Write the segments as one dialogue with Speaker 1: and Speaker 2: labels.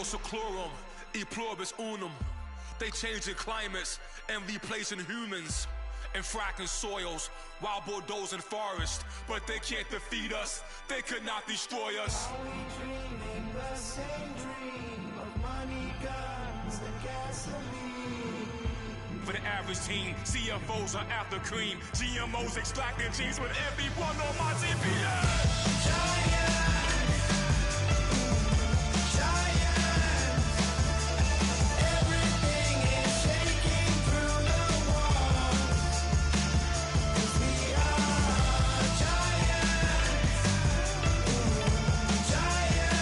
Speaker 1: seclorum, e pluribus unum. They changing climates and replacing humans and fracking soils, wild bulldozing forests, but they can't defeat us. They could not destroy us.
Speaker 2: Are we dreaming the same dream of money, guns, and gasoline?
Speaker 1: For the average team, CFOs are after cream. GMOs extracting genes with everyone on my GPS.
Speaker 2: Giants, everything is shaking through the walls. 'Cause we are giants, giants.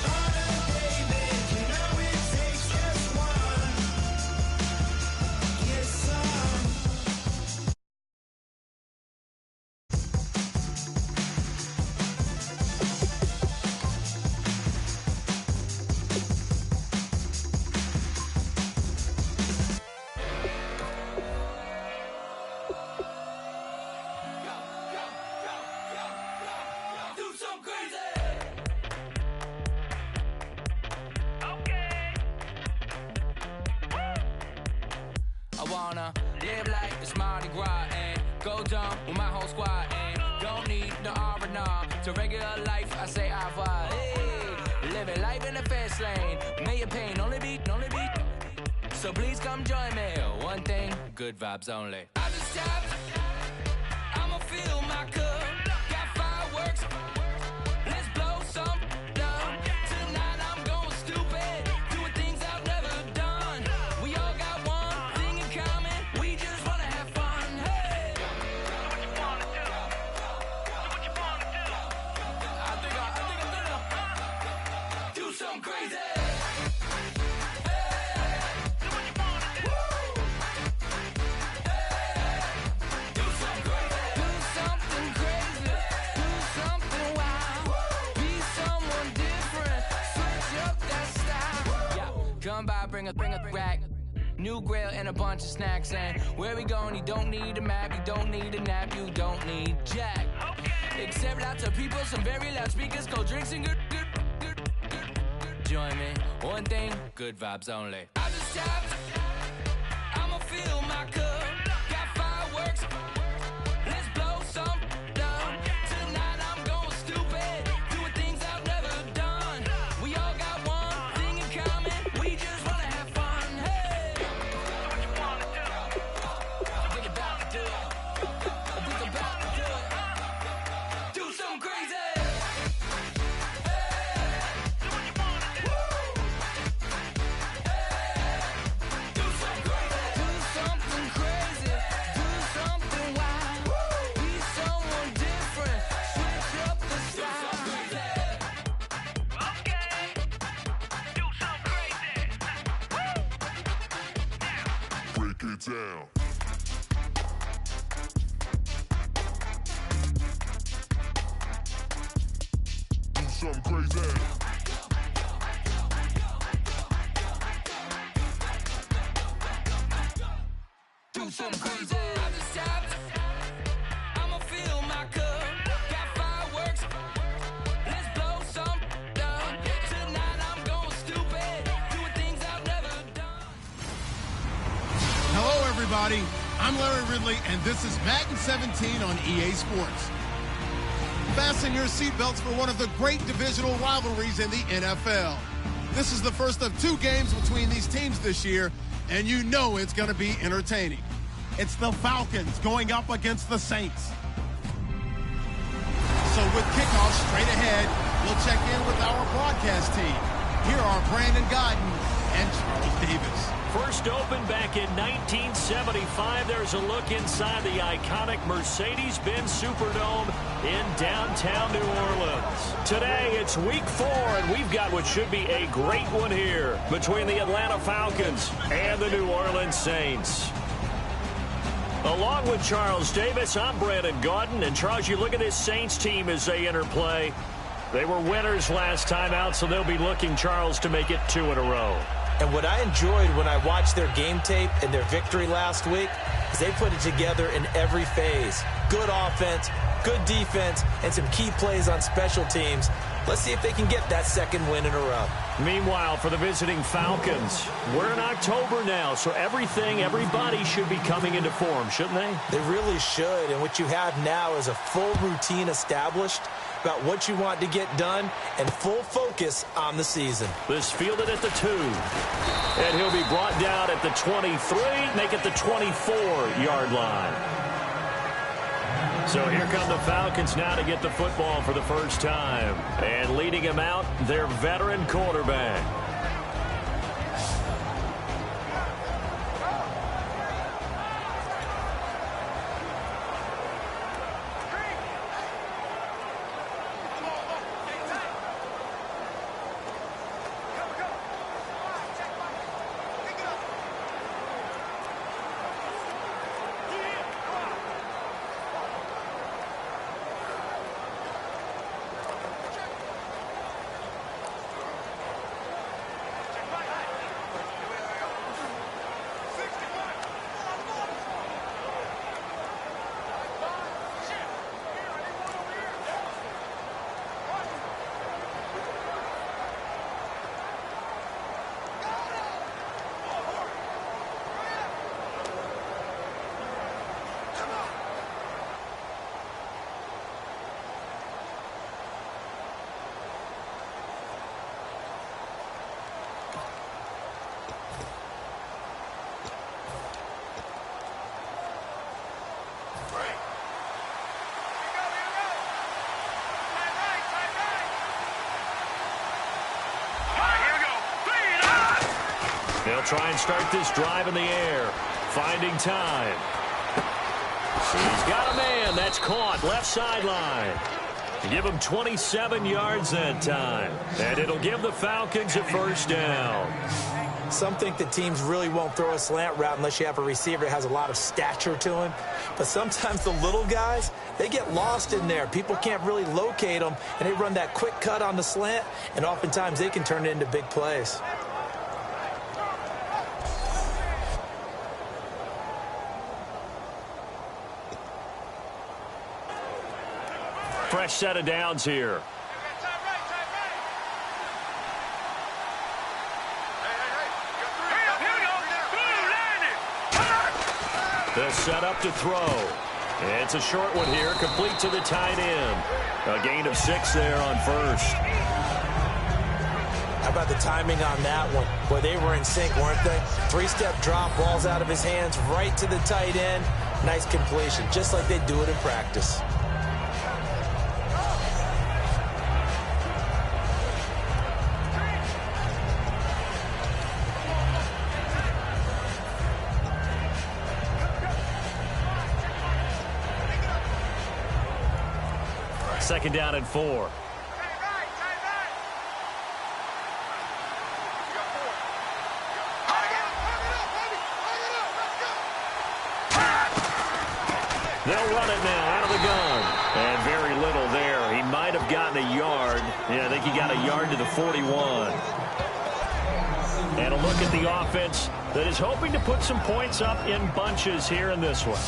Speaker 2: Heart of David, you know it takes just one. Get some. Do some crazy.
Speaker 3: I wanna live like it's Mardi Gras and go dumb with my whole squad and don't need no R&R to regular life. I say au revoir. Hey, living life in the fast lane. May your pain only beat. So please come join me. One thing, good vibes only. I just tap. I'ma fill my cup. Got fireworks. Let's blow some dumb. Tonight I'm going stupid. Doing things I've never done. We all got one thing in common. We just wanna have fun. Hey! Do what you wanna do. Do what you wanna do. I think I'm gonna do something crazy. Come by, bring a rack. New grill and a bunch of snacks. And where we going, you don't need a map, you don't need a nap, you don't need jack. Except lots of people, some very loud speakers, cold drinks and good. Join me, one thing, good vibes only. I just tap, I'ma fill my cup. Got fireworks, let's blow some dumb. Tonight I'm going stupid, doing things I've never done. We all got one thing in common, we just wanna have fun. Hey! Do what you wanna do. Think about to do it. Think about to do it. Do something crazy. Do what you wanna do. Do something crazy. Do something crazy. Do something wild. Be someone different. Switch up the style. Okay. Do something crazy.
Speaker 4: Break it down. Do something crazy.
Speaker 3: Do something crazy. I just tapped. I'ma fill my cup. Got fireworks. Let's blow some dumb. Tonight I'm going stupid. Doing things I've never done.
Speaker 5: Hello, everybody. I'm Larry Ridley, and this is Madden 17 on EA Sports. Fasten your seatbelts for one of the great divisional rivalries in the NFL. This is the first of two games between these teams this year, and you know it's going to be entertaining. It's the Falcons going up against the Saints. So with kickoff straight ahead, we'll check in with our broadcast team. Here are Brandon Godden and Charles Davis.
Speaker 6: First opened back in 1975, there's a look inside the iconic Mercedes-Benz Superdome in downtown New Orleans. Today, it's week 4, and we've got what should be a great one here between the Atlanta Falcons and the New Orleans Saints. Along with Charles Davis, I'm Brandon Gaudin. And Charles, you look at this Saints team as they enter play. They were winners last time out, so they'll be looking, Charles, to make it 2 in a row.
Speaker 7: And what I enjoyed when I watched their game tape and their victory last week is they put it together in every phase. Good offense, good defense, and some key plays on special teams Let's see if they can get that second win in a row.
Speaker 6: Meanwhile, for the visiting Falcons, we're in October now, so everybody should be coming into form, shouldn't they?
Speaker 7: They really should, and what you have now is a full routine established about what you want to get done and full focus on the season.
Speaker 6: This fielded at the 2. And he'll be brought down at the 23, make it the 24-yard line. So here come the Falcons now to get the football for the first time. And leading him out, their veteran quarterback. They'll try and start this drive in the air. Finding time. He's got a man. That's caught. Left sideline. Give him 27 yards that time. And it'll give the Falcons a first down.
Speaker 7: Some think that teams really won't throw a slant route unless you have a receiver that has a lot of stature to him. But sometimes the little guys, they get lost in there. People can't really locate them, and they run that quick cut on the slant, and oftentimes they can turn it into big plays.
Speaker 6: Fresh set of downs here. The setup to throw. It's a short one here, complete to the tight end. A gain of 6 there on first.
Speaker 7: How about the timing on that one? Boy, they were in sync, weren't they? 3-step drop, ball's out of his hands, right to the tight end. Nice completion, just like they do it in practice.
Speaker 6: Second down and 4. They'll run it now out of the gun. And very little there. He might have gotten a yard. Yeah, I think he got a yard to the 41. And a look at the offense that is hoping to put some points up in bunches here in this one.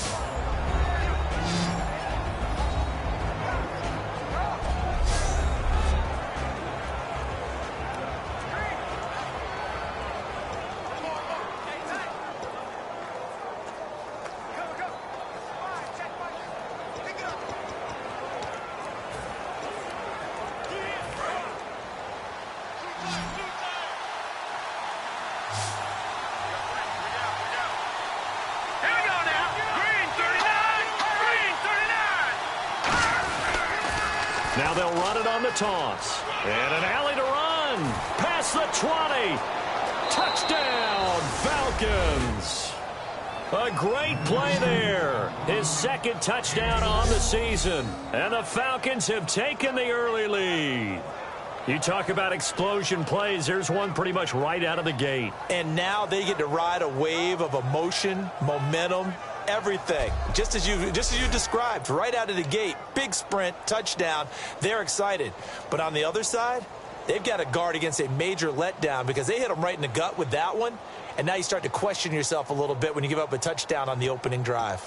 Speaker 6: Now they'll run it on the toss. And an alley to run. Past the 20. Touchdown, Falcons. A great play there. His second touchdown on the season. And the Falcons have taken the early lead. You talk about explosion plays. There's one pretty much right out of the gate.
Speaker 7: And now they get to ride a wave of emotion, momentum, everything. Just as you described, right out of the gate, big sprint, touchdown. They're excited. But on the other side, they've got to guard against a major letdown because they hit them right in the gut with that one. And now you start to question yourself a little bit when you give up a touchdown on the opening drive.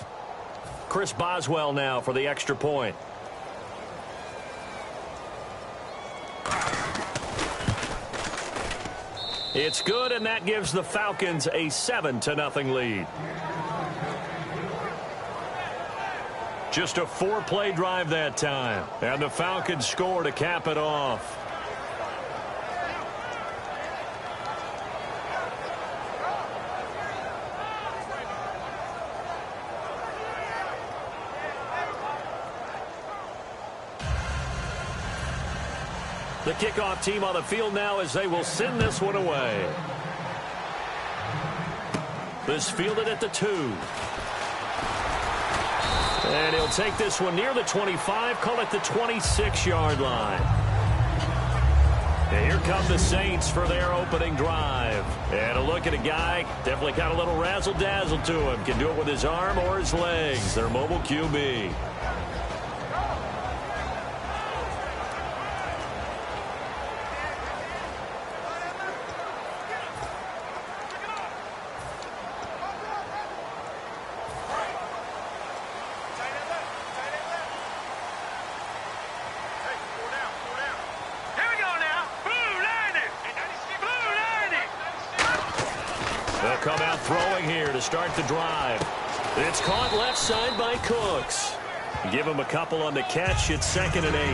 Speaker 6: Chris Boswell now for the extra point. It's good, and that gives the Falcons a 7-0 lead. Just a 4-play drive that time, and the Falcons score to cap it off. The kickoff team on the field now as they will send this one away. This fielded at the 2. And he'll take this one near the 25, call it the 26-yard line. And here come the Saints for their opening drive. And a look at a guy, definitely got a little razzle-dazzle to him. Can do it with his arm or his legs. Their mobile QB. They'll come out throwing here to start the drive. It's caught left side by Cooks. Give him a couple on the catch. It's 2nd and 8.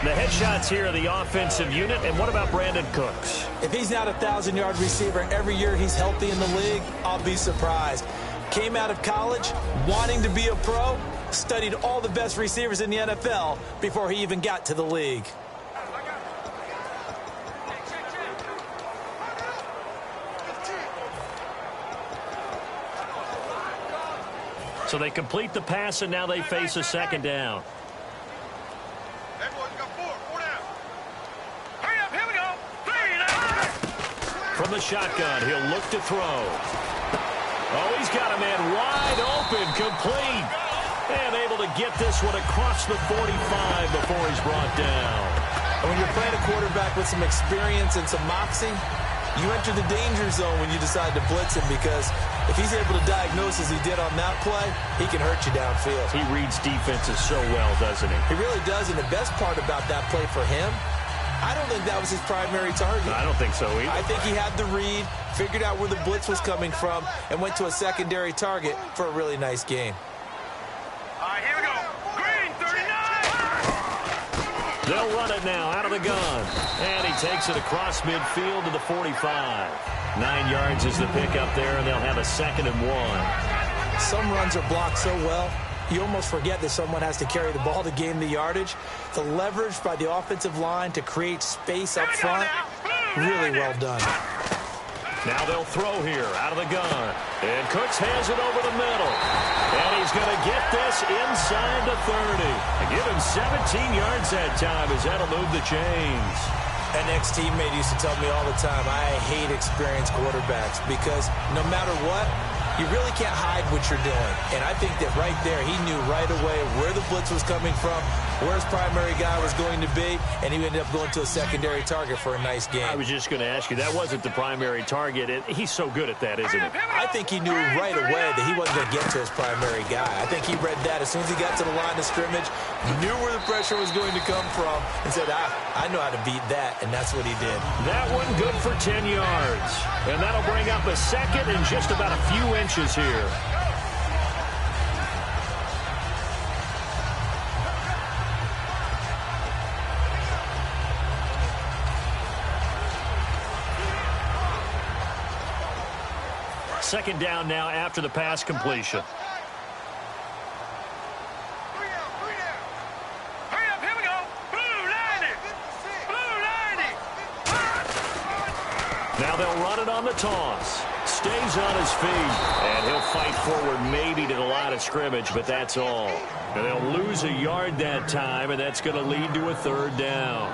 Speaker 6: The headshots here are the offensive unit. And what about Brandon Cooks?
Speaker 7: If he's not a 1,000-yard receiver every year he's healthy in the league, I'll be surprised. Came out of college wanting to be a pro, studied all the best receivers in the NFL before he even got to the league.
Speaker 6: So they complete the pass, and now they face a 2nd down. From the shotgun, he'll look to throw. Oh, he's got a man wide open, complete. And able to get this one across the 45 before he's brought down.
Speaker 7: And when you're playing a quarterback with some experience and some moxie, you enter the danger zone when you decide to blitz him, because if he's able to diagnose as he did on that play, he can hurt you downfield.
Speaker 6: He reads defenses so well, doesn't he?
Speaker 7: He really does, and the best part about that play for him, I don't think that was his primary target.
Speaker 6: I don't think so either.
Speaker 7: I think he had the read, figured out where the blitz was coming from, and went to a secondary target for a really nice game.
Speaker 2: All right, here we go. Green, 39!
Speaker 6: They'll run it now out of the gun. And he takes it across midfield to the 45. 9 yards is the pickup there, and they'll have a 2nd and 1.
Speaker 7: Some runs are blocked so well, you almost forget that someone has to carry the ball to gain the yardage. The leverage by the offensive line to create space up front, really well done.
Speaker 6: Now they'll throw here out of the gun. And Cooks hands it over the middle. And he's going to get this inside the 30. And give him 17 yards that time as that'll move the chains.
Speaker 7: An ex-teammate used to tell me all the time, I hate experienced quarterbacks because no matter what, you really can't hide what you're doing. And I think that right there, he knew right away where the blitz was coming from, where his primary guy was going to be, and he ended up going to a secondary target for a nice game.
Speaker 6: I was just going to ask you, that wasn't the primary target. He's so good at that, isn't he?
Speaker 7: I think he knew right away that he wasn't going to get to his primary guy. I think he read that as soon as he got to the line of scrimmage, knew where the pressure was going to come from, and said, I know how to beat that, and that's what he did.
Speaker 6: That one good for 10 yards. And that'll bring up a 2nd and just about a few inches here. Second down now after the pass completion. Now they'll run it on the toss. Stays on his feet. And he'll fight forward maybe to the line of scrimmage, but that's all. And they'll lose a yard that time, and that's going to lead to a 3rd down.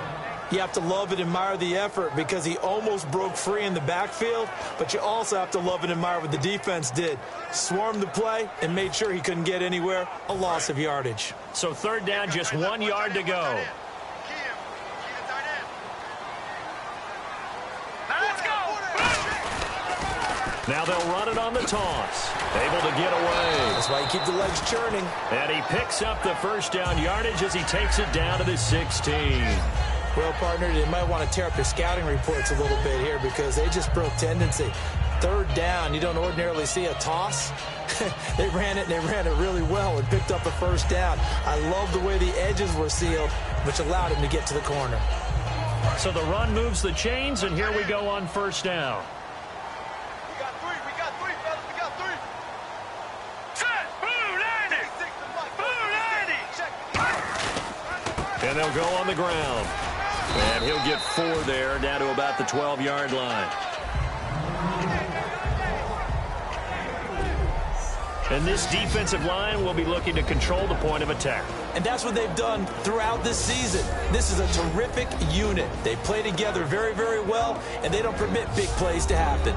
Speaker 7: You have to love and admire the effort because he almost broke free in the backfield, but you also have to love and admire what the defense did. Swarmed the play and made sure he couldn't get anywhere. A loss of yardage.
Speaker 6: So 3rd down, just 1 yard to go. Now they'll run it on the toss. Able to get away.
Speaker 7: That's why you keep the legs churning.
Speaker 6: And he picks up the 1st down yardage as he takes it down to the 16.
Speaker 7: Well, partner, they might want to tear up their scouting reports a little bit here because they just broke tendency. Third down, you don't ordinarily see a toss. They ran it really well and picked up a first down. I love the way the edges were sealed, which allowed him to get to the corner.
Speaker 6: So the run moves the chains, and here we go on first down.
Speaker 2: We got three, fellas. We got three. Set. Blue 90.
Speaker 6: And they'll go on the ground. And he'll get 4 there, down to about the 12-yard line. And this defensive line will be looking to control the point of attack.
Speaker 7: And that's what they've done throughout this season. This is a terrific unit. They play together very, very well, and they don't permit big plays to happen.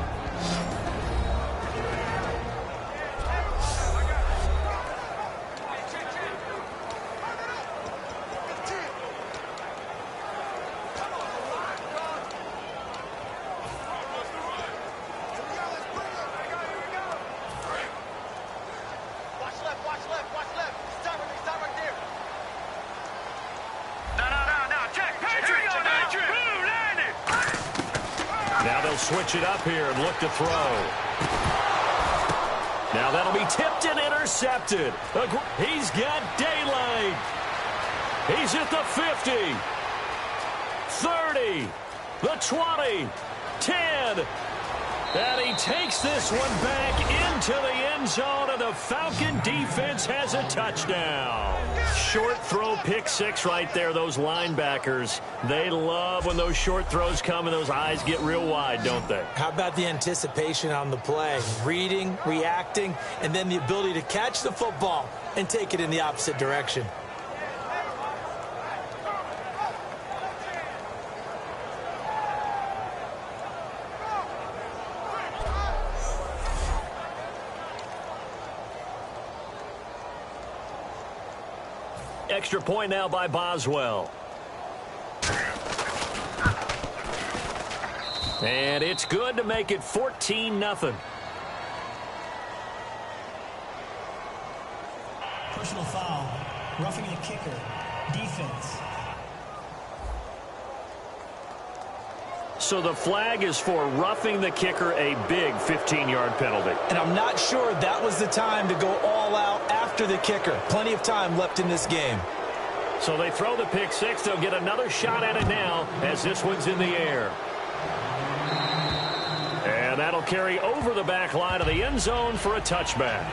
Speaker 6: Switch it up here and look to throw. Now that'll be tipped and intercepted. He's got daylight. He's at the 50, 30, the 20, 10. And he takes this one back into the end zone, and the Falcon defense has a touchdown. Short throw pick 6 right there. Those linebackers, they love when those short throws come and those eyes get real wide, don't they?
Speaker 7: How about the anticipation on the play? Reading, reacting, and then the ability to catch the football and take it in the opposite direction.
Speaker 6: Extra point now by Boswell. And it's good to make it 14-0.
Speaker 8: Personal foul. Roughing the kicker. Defense.
Speaker 6: So the flag is for roughing the kicker, a big 15-yard penalty.
Speaker 7: And I'm not sure that was the time to go all out after the kicker. Plenty of time left in this game.
Speaker 6: So they throw the pick 6. They'll get another shot at it now as this one's in the air. And that'll carry over the back line of the end zone for a touchback.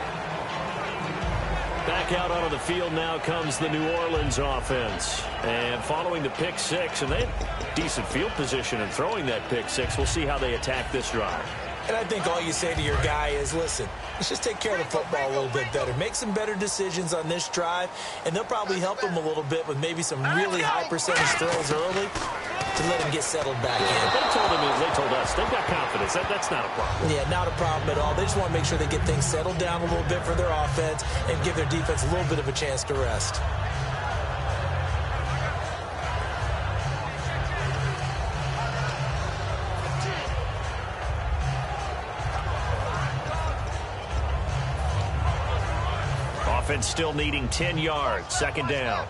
Speaker 6: Back out onto the field now comes the New Orleans offense. And following the pick 6, and they had decent field position in throwing that pick 6. We'll see how they attack this drive.
Speaker 7: And I think all you say to your guy is, listen, let's just take care of the football a little bit better. Make some better decisions on this drive, and they'll probably help him a little bit with maybe some really high percentage throws early to let him get settled back in.
Speaker 6: They told us they've got confidence. That's not a problem.
Speaker 7: Yeah, not a problem at all. They just want to make sure they get things settled down a little bit for their offense and give their defense a little bit of a chance to rest.
Speaker 6: Offense still needing 10 yards. Second down.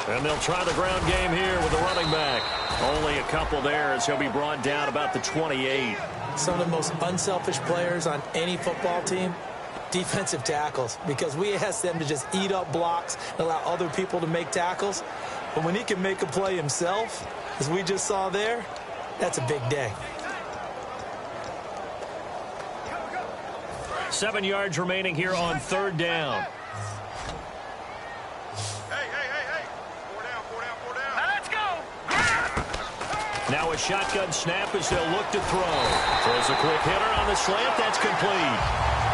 Speaker 6: And they'll try the ground game here with the running back. Only a couple there as he'll be brought down about the 28.
Speaker 7: Some of the most unselfish players on any football team, defensive tackles, because we ask them to just eat up blocks and allow other people to make tackles. But when he can make a play himself, as we just saw there, that's a big day.
Speaker 6: 7 yards remaining here on third down. Now a shotgun snap as they'll look to throw. Throws a quick hitter on the slant. That's complete.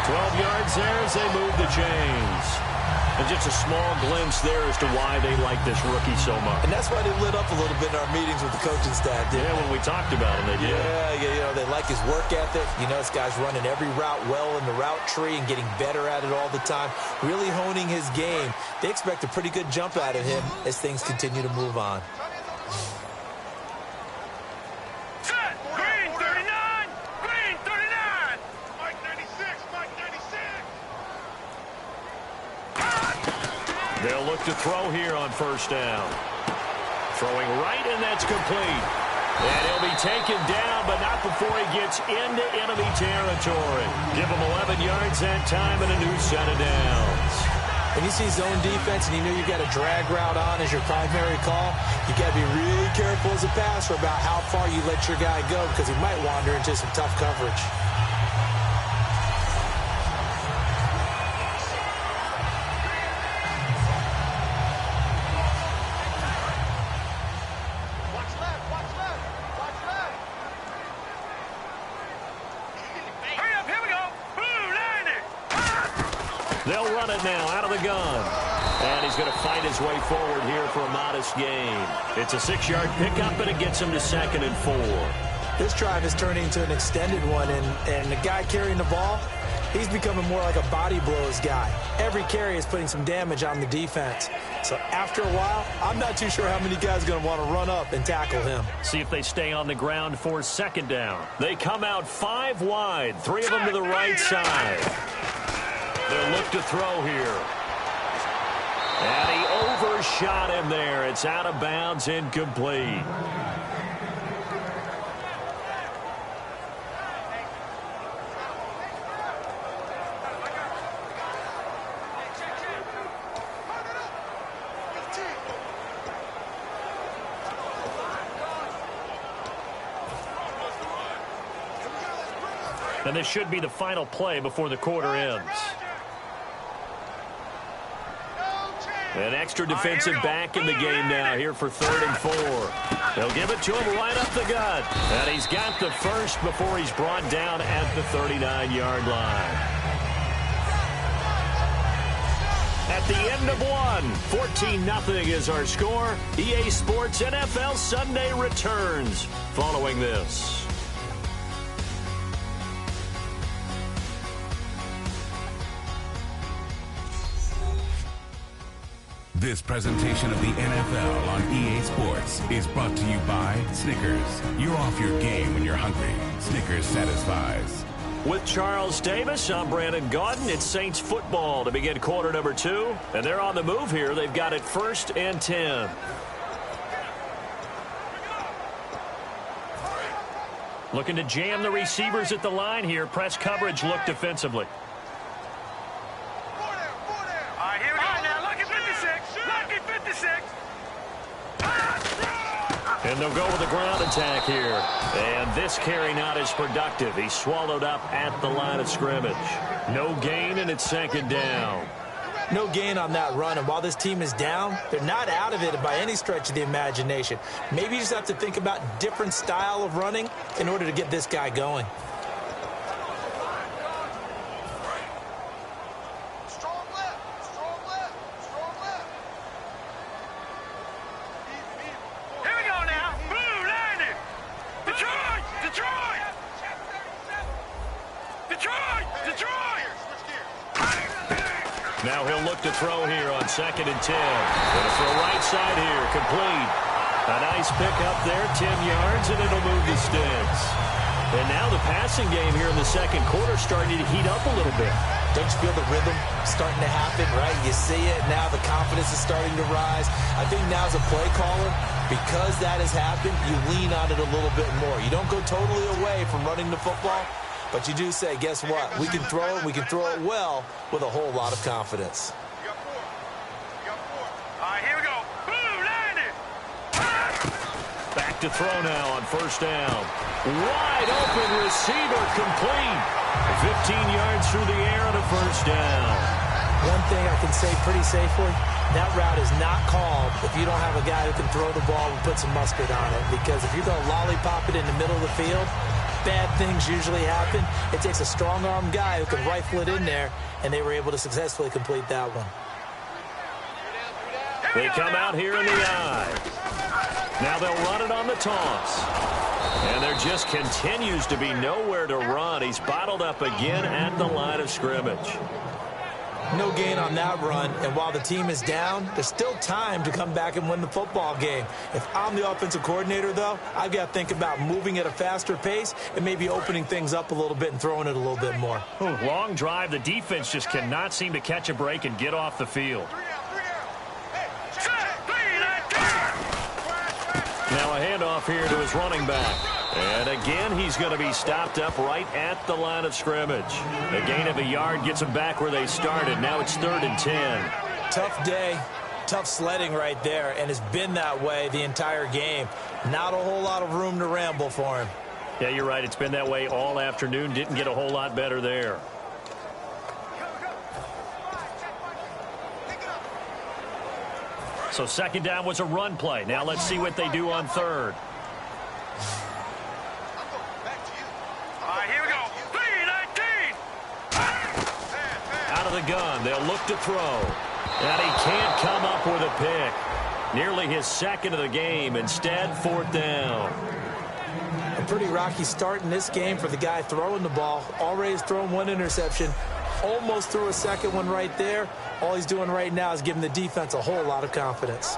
Speaker 6: 12 yards there as they move the chains. And just a small glimpse there as to why they like this rookie so much.
Speaker 7: And that's why they lit up a little bit in our meetings with the coaching staff.
Speaker 6: Yeah, when we talked about him, they did.
Speaker 7: Yeah, you know, they like his work ethic. You know, this guy's running every route well in the route tree and getting better at it all the time, really honing his game. They expect a pretty good jump out of him as things continue to move on.
Speaker 2: Green 39! Green 39! Mike 96! Mike
Speaker 6: They'll look to throw here on first down. Throwing right, and that's complete. And he'll be taken down, but not before he gets into enemy territory. Give him 11 yards that time and a new set of downs.
Speaker 7: When you see zone defense and you know you've got a drag route on as your primary call, you got to be really careful as a passer about how far you let your guy go because he might wander into some tough coverage.
Speaker 6: They'll run it now out of the gun. And he's going to fight his way forward here for a modest gain. It's a 6-yard pickup, and it gets him to 2nd and 4.
Speaker 7: This drive is turning into an extended one, and the guy carrying the ball, he's becoming more like a body blows guy. Every carry is putting some damage on the defense. So after a while, I'm not too sure how many guys are going to want to run up and tackle him.
Speaker 6: See if they stay on the ground for 2nd down. They come out 5 wide, 3 of them to the right side. They'll look to throw here. And he overshot him there. It's out of bounds, incomplete. And this should be the final play before the quarter ends. An extra defensive back in the game now here for 3rd and 4. They'll give it to him right up the gut. And he's got the first before he's brought down at the 39-yard line. At the end of one, 14-0 is our score. EA Sports NFL Sunday returns following this.
Speaker 9: This presentation of the NFL on EA Sports is brought to you by Snickers. You're off your game when you're hungry. Snickers satisfies.
Speaker 6: With Charles Davis, I'm Brandon Gaudin. It's Saints football to begin quarter number 2. And they're on the move here. They've got it 1st and 10. Looking to jam the receivers at the line here. Press coverage look defensively. And they'll go with a ground attack here. And this carry not as productive. He's swallowed up at the line of scrimmage. No gain, and it's 2nd down.
Speaker 7: No gain on that run, and while this team is down, they're not out of it by any stretch of the imagination. Maybe you just have to think about different style of running in order to get this guy going.
Speaker 6: Now he'll look to throw here on 2nd and 10. Going to throw right side here, complete. A nice pick up there, 10 yards, and it'll move the sticks. And now the passing game here in the 2nd quarter starting to heat up a little bit.
Speaker 7: Don't you feel the rhythm starting to happen, right? You see it, now the confidence is starting to rise. I think now as a play caller, because that has happened, you lean on it a little bit more. You don't go totally away from running the football, but you do say, guess what? We can throw it, we can throw it well with a whole lot of confidence.
Speaker 2: All right, here we go. Boom, landed.
Speaker 6: Back to throw now on 1st down. Wide open receiver, complete. 15 yards through the air on a 1st down.
Speaker 7: One thing I can say pretty safely, that route is not called if you don't have a guy who can throw the ball and put some mustard on it. Because if you're going to lollipop it in the middle of the field, bad things usually happen. It takes a strong-arm guy who can rifle it in there, and they were able to successfully complete that one.
Speaker 6: They come out here in the eye. Now they'll run it on the toss. And there just continues to be nowhere to run. He's bottled up again at the line of scrimmage.
Speaker 7: No gain on that run, and while the team is down, there's still time to come back and win the football game. If I'm the offensive coordinator, though, I've got to think about moving at a faster pace and maybe opening things up a little bit and throwing it a little bit more.
Speaker 6: Long drive. The defense just cannot seem to catch a break and get off the field. Now a handoff here to his running back. And again, he's going to be stopped up right at the line of scrimmage. A gain of a yard gets him back where they started. Now it's 3rd and 10.
Speaker 7: Tough day, tough sledding right there, and it's been that way the entire game. Not a whole lot of room to ramble for him.
Speaker 6: Yeah, you're right. It's been that way all afternoon. Didn't get a whole lot better there. So 2nd down was a run play. Now let's see what they do on 3rd.
Speaker 1: Here we go. 3-19.
Speaker 6: Out of the gun. They'll look to throw. And he can't come up with a pick. Nearly his 2nd of the game. Instead, 4th down.
Speaker 7: A pretty rocky start in this game for the guy throwing the ball. Already has thrown 1 interception. Almost threw a 2nd one right there. All he's doing right now is giving the defense a whole lot of confidence.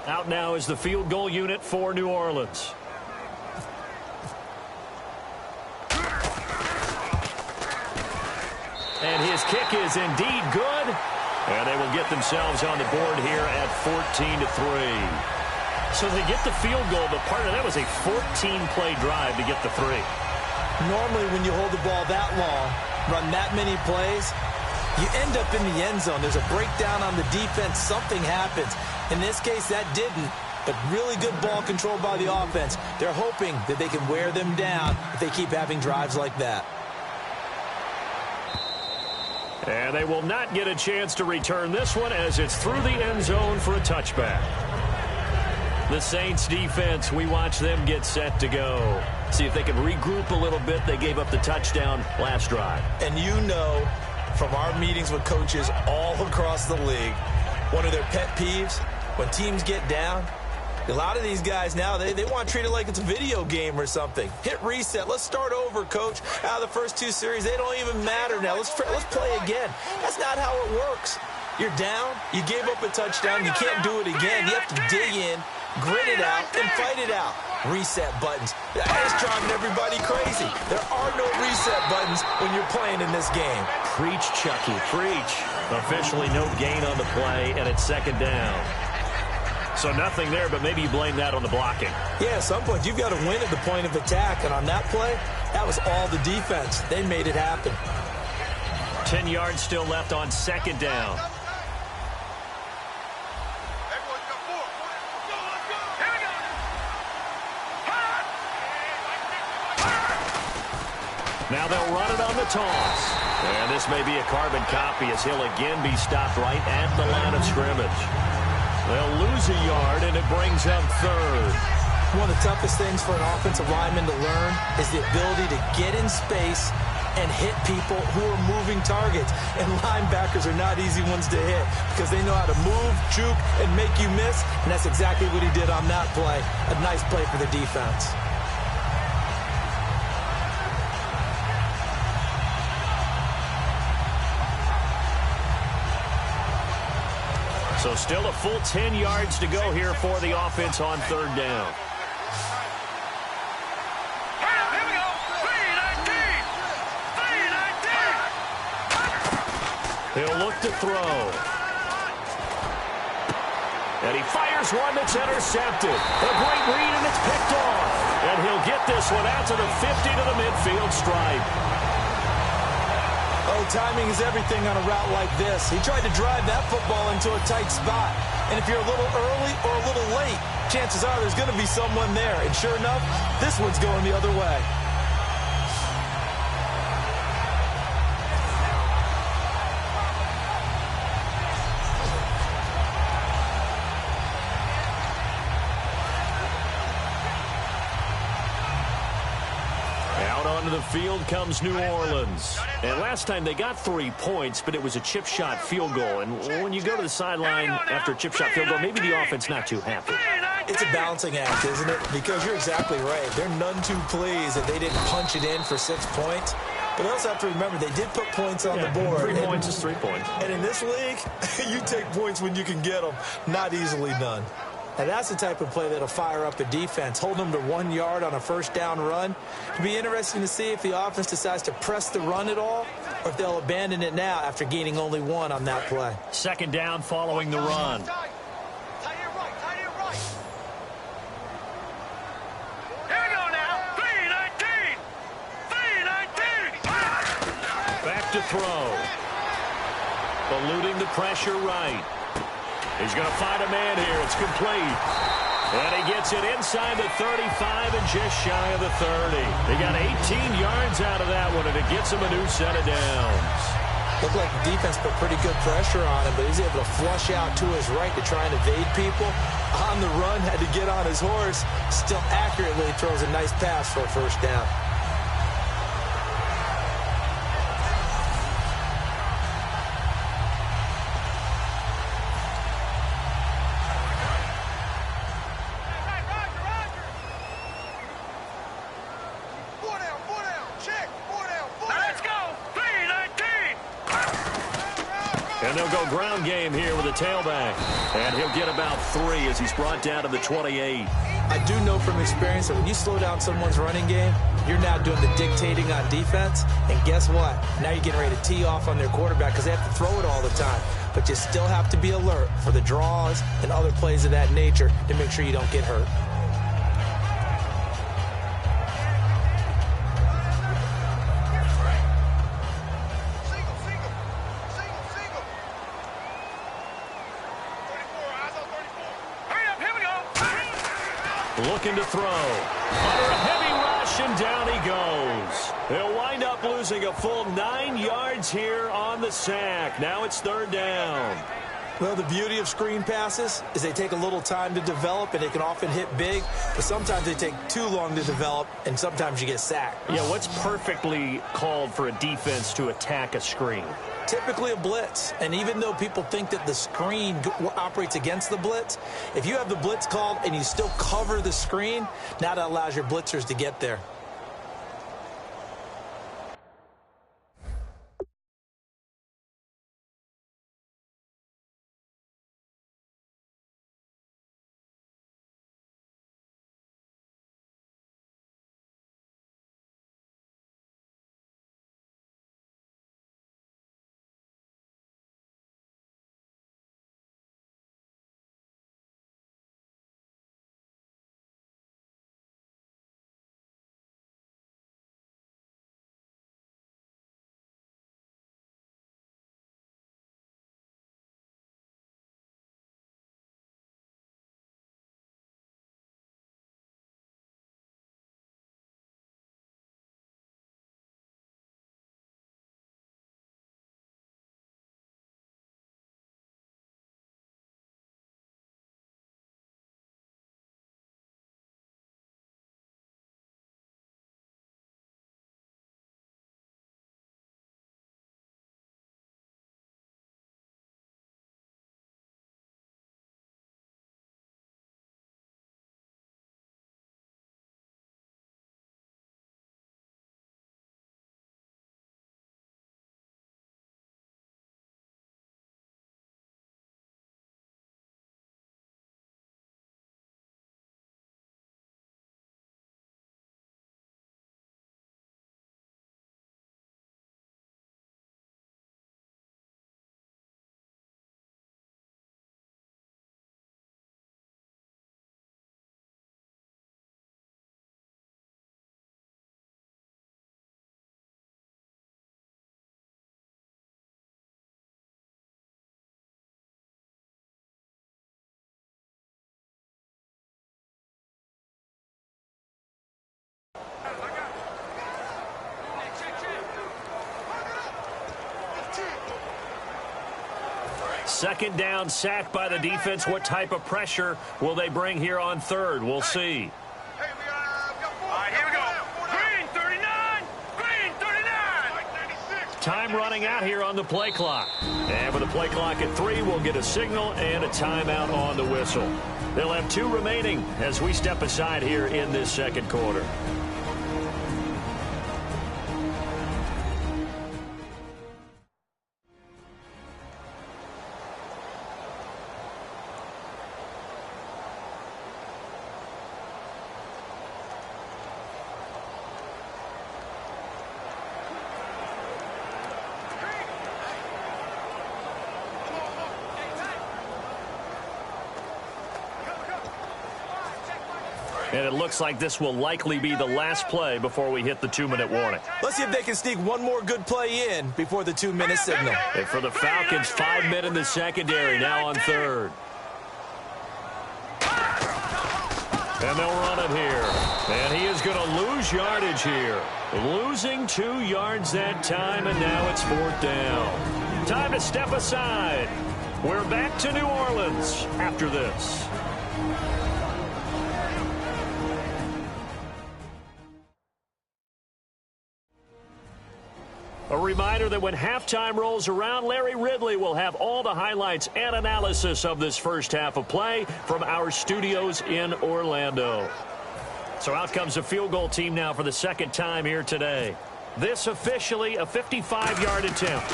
Speaker 6: Out now is the field goal unit for New Orleans. And his kick is indeed good. And they will get themselves on the board here at 14-3. So they get the field goal, but part of that was a 14-play drive to get the 3.
Speaker 7: Normally when you hold the ball that long, run that many plays, you end up in the end zone. There's a breakdown on the defense. Something happens. In this case, that didn't. But really good ball control by the offense. They're hoping that they can wear them down if they keep having drives like that.
Speaker 6: And they will not get a chance to return this one as it's through the end zone for a touchback. The Saints defense, we watch them get set to go. See if they can regroup a little bit. They gave up the touchdown last drive.
Speaker 7: And you know from our meetings with coaches all across the league, one of their pet peeves, when teams get down, a lot of these guys now, they want to treat it like it's a video game or something. Hit reset. Let's start over, coach. Out of the first 2 series, they don't even matter now. Let's play again. That's not how it works. You're down. You gave up a touchdown. You can't do it again. You have to dig in, grit it out, and fight it out. Reset buttons. That's driving everybody crazy. There are no reset buttons when you're playing in this game.
Speaker 6: Preach, Chucky, preach. Officially no gain on the play, and it's 2nd down. So nothing there, but maybe you blame that on the blocking.
Speaker 7: Yeah, at some point you've got to win at the point of attack, and on that play, that was all the defense. They made it happen.
Speaker 6: 10 yards still left on 2nd down. Now they'll run it on the toss. And this may be a carbon copy as he'll again be stopped right at the line of scrimmage. They'll lose a yard, and it brings up 3rd.
Speaker 7: One of the toughest things for an offensive lineman to learn is the ability to get in space and hit people who are moving targets. And linebackers are not easy ones to hit because they know how to move, juke, and make you miss. And that's exactly what he did on that play. A nice play for the defense.
Speaker 6: So still a full 10 yards to go here for the offense on 3rd down.
Speaker 1: Here we go. 3-19.
Speaker 6: He'll look to throw. And he fires one that's intercepted. A great read, and it's picked off. And he'll get this one out to the 50 to the midfield stripe.
Speaker 7: Oh, timing is everything on a route like this. He tried to drive that football into a tight spot. And if you're a little early or a little late, chances are there's going to be someone there. And sure enough, this one's going the other way.
Speaker 6: Onto the field comes New Orleans. And last time they got 3 points, but it was a chip shot field goal. And when you go to the sideline after a chip shot field goal, maybe the offense not too happy.
Speaker 7: It's a balancing act, isn't it? Because you're exactly right. They're none too pleased that they didn't punch it in for 6 points. But they also have to remember they did put points on the board.
Speaker 6: 3 points is 3 points.
Speaker 7: And in this league, you take points when you can get them. Not easily done. And that's the type of play that'll fire up a defense. Hold them to 1 yard on a 1st down run. It'll be interesting to see if the offense decides to press the run at all or if they'll abandon it now after gaining only 1 on that play.
Speaker 6: Second down following the run. Back to throw. Eluding the pressure right. He's going to find a man here. It's complete. And he gets it inside the 35 and just shy of the 30. He got 18 yards out of that one, and it gets him a new set of downs.
Speaker 7: Looked like the defense put pretty good pressure on him, but he's able to flush out to his right to try and evade people. On the run, had to get on his horse. Still accurately throws a nice pass for a first down.
Speaker 6: And they'll go ground game here with a tailback. And he'll get about 3 as he's brought down to the 28.
Speaker 7: I do know from experience that when you slow down someone's running game, you're now doing the dictating on defense. And guess what? Now you're getting ready to tee off on their quarterback because they have to throw it all the time. But you still have to be alert for the draws and other plays of that nature to make sure you don't get hurt.
Speaker 6: Looking to throw. Under a heavy rush, and down he goes. They'll wind up losing a full 9 yards here on the sack. Now it's third down.
Speaker 7: Well, the beauty of screen passes is they take a little time to develop, and they can often hit big, but sometimes they take too long to develop, and sometimes you get sacked.
Speaker 6: Yeah, what's perfectly called for a defense to attack a screen?
Speaker 7: Typically a blitz, and even though people think that the screen operates against the blitz, if you have the blitz called and you still cover the screen, now that allows your blitzers to get there.
Speaker 6: Second down, sacked by the defense. What type of pressure will they bring here on third? We'll see. Time running out here on the play clock. And with the play clock at 3, we'll get a signal and a timeout on the whistle. They'll have 2 remaining as we step aside here in this second quarter. And it looks like this will likely be the last play before we hit the 2-minute warning.
Speaker 7: Let's see if they can sneak one more good play in before the 2-minute signal.
Speaker 6: And for the Falcons, 5 men in the secondary, now on third. And they'll run it here. And he is going to lose yardage here. Losing 2 yards that time, and now it's 4th down. Time to step aside. We're back to New Orleans after this. A reminder that when halftime rolls around, Larry Ridley will have all the highlights and analysis of this first half of play from our studios in Orlando. So out comes the field goal team now for the second time here today. This officially a 55-yard attempt.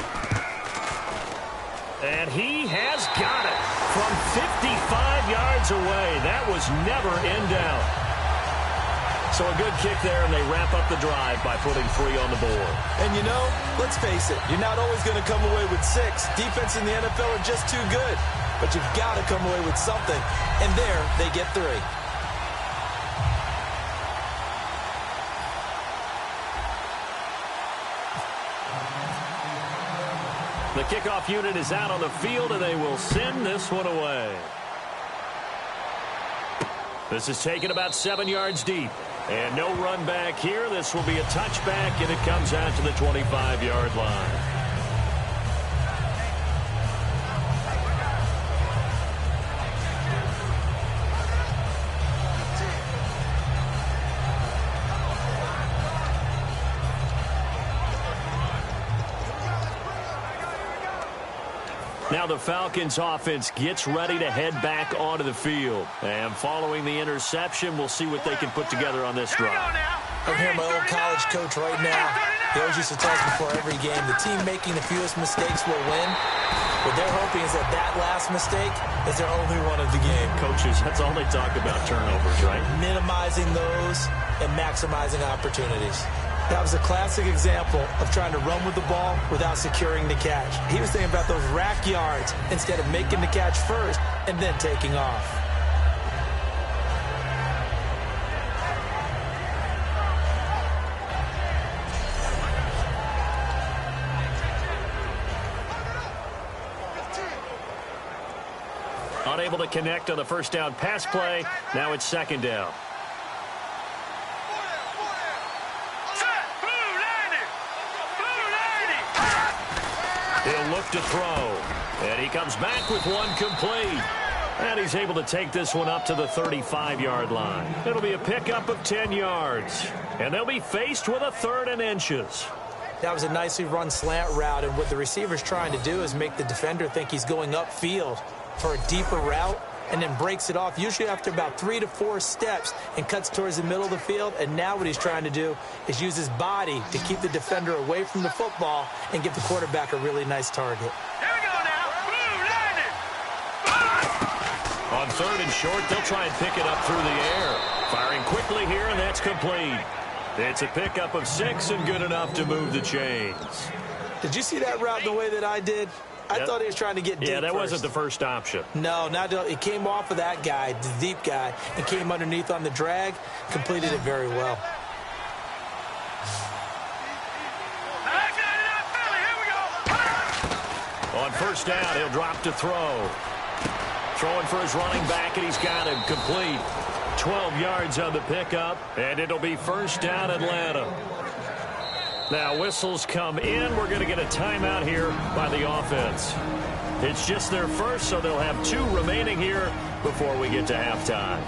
Speaker 6: And he has got it from 55 yards away. That was never in doubt. So a good kick there, and they wrap up the drive by putting 3 on the board.
Speaker 7: And you know, let's face it, you're not always going to come away with 6. Defense in the NFL are just too good. But you've got to come away with something. And there, they get 3.
Speaker 6: The kickoff unit is out on the field, and they will send this one away. This is taken about 7 yards deep. And no run back here. This will be a touchback, and it comes out to the 25-yard line. Now the Falcons offense gets ready to head back onto the field. And following the interception, we'll see what they can put together on this drive.
Speaker 7: I'm hearing my old college coach right now. He always used to tell us before every game, the team making the fewest mistakes will win. What they're hoping is that that last mistake is their only one of the game.
Speaker 6: Coaches, that's all they talk about, turnovers, right?
Speaker 7: Minimizing those and maximizing opportunities. That was a classic example of trying to run with the ball without securing the catch. He was thinking about those rack yards instead of making the catch first and then taking off.
Speaker 6: Unable to connect on the first down pass play. Now it's second down. He'll look to throw. And he comes back with one complete. And he's able to take this one up to the 35-yard line. It'll be a pickup of 10 yards. And they'll be faced with a 3rd and inches.
Speaker 7: That was a nicely run slant route, and what the receiver's trying to do is make the defender think he's going upfield for a deeper route, and then breaks it off, usually after about 3 to 4 steps, and cuts towards the middle of the field. And now what he's trying to do is use his body to keep the defender away from the football and give the quarterback a really nice target.
Speaker 2: Here we go now. Blue landing.
Speaker 6: On 3rd and short, they'll try and pick it up through the air. Firing quickly here, and that's complete. It's a pickup of 6 and good enough to move the chains.
Speaker 7: Did you see that route the way that I did? I thought he was trying to get deep.
Speaker 6: Yeah, that
Speaker 7: first.
Speaker 6: wasn't the first option.
Speaker 7: No, it came off of that guy, the deep guy, and came underneath on the drag, completed it very well.
Speaker 6: On first down, he'll drop to throw. Throwing for his running back, and he's got him complete. 12 yards on the pickup, and it'll be first down Atlanta. Now whistles come in. We're going to get a timeout here by the offense. It's just their first, so they'll have 2 remaining here before we get to halftime.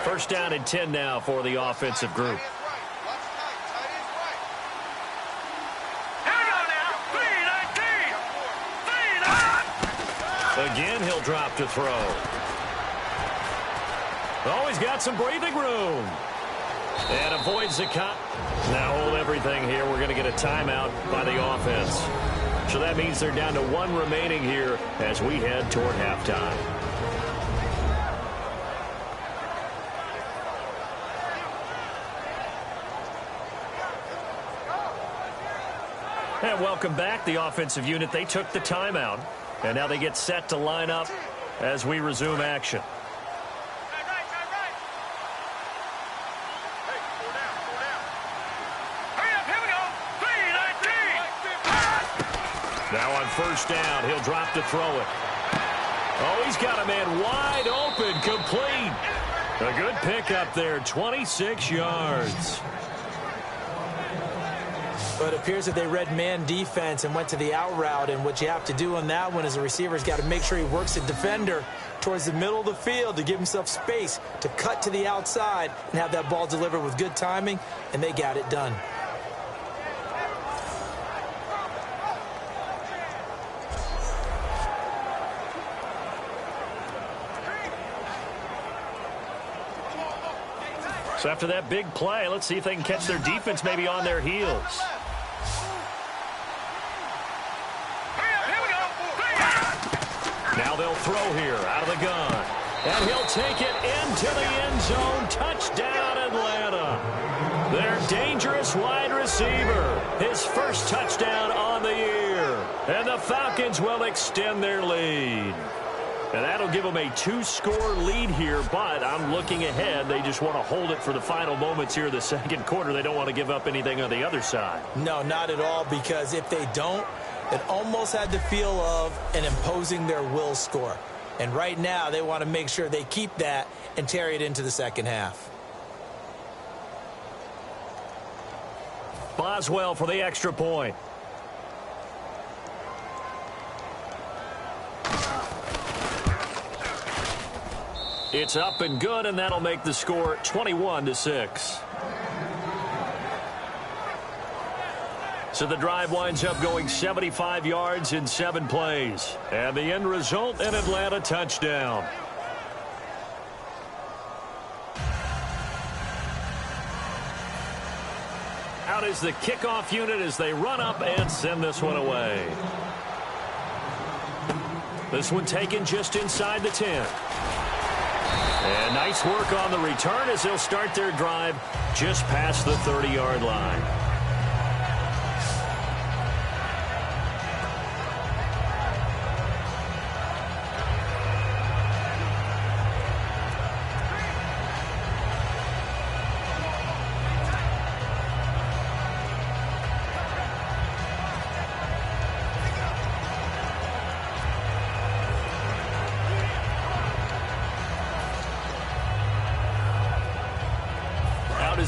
Speaker 6: First down and 10 now for the offensive group. Again, he'll drop to throw. Oh, he's got some breathing room. And avoids the cut. Now hold everything here. We're going to get a timeout by the offense. So that means they're down to 1 remaining here as we head toward halftime. And welcome back. The offensive unit, they took the timeout. And now they get set to line up as we resume action. Now on first down, he'll drop to throw it. Oh, he's got a man wide open, complete. A good pickup there, 26 yards.
Speaker 7: But it appears that they read man defense and went to the out route. And what you have to do on that one is the receiver's got to make sure he works the defender towards the middle of the field to give himself space to cut to the outside and have that ball delivered with good timing, and they got it done.
Speaker 6: So after that big play, let's see if they can catch their defense maybe on their heels. Now they'll throw here out of the gun. And he'll take it into the end zone. Touchdown, Atlanta. Their dangerous wide receiver. His first touchdown on the year. And the Falcons will extend their lead. And that'll give them a 2-score lead here, but I'm looking ahead. They just want to hold it for the final moments here of the second quarter. They don't want to give up anything on the other side.
Speaker 7: No, not at all, because if they don't, it almost had the feel of an imposing their will score. And right now, they want to make sure they keep that and carry it into the second half.
Speaker 6: Boswell for the extra point. It's up and good, and that'll make the score 21-6. So the drive winds up going 75 yards in 7 plays. And the end result, an Atlanta touchdown. Out is the kickoff unit as they run up and send this one away. This one taken just inside the 10. And nice work on the return as they'll start their drive just past the 30-yard line.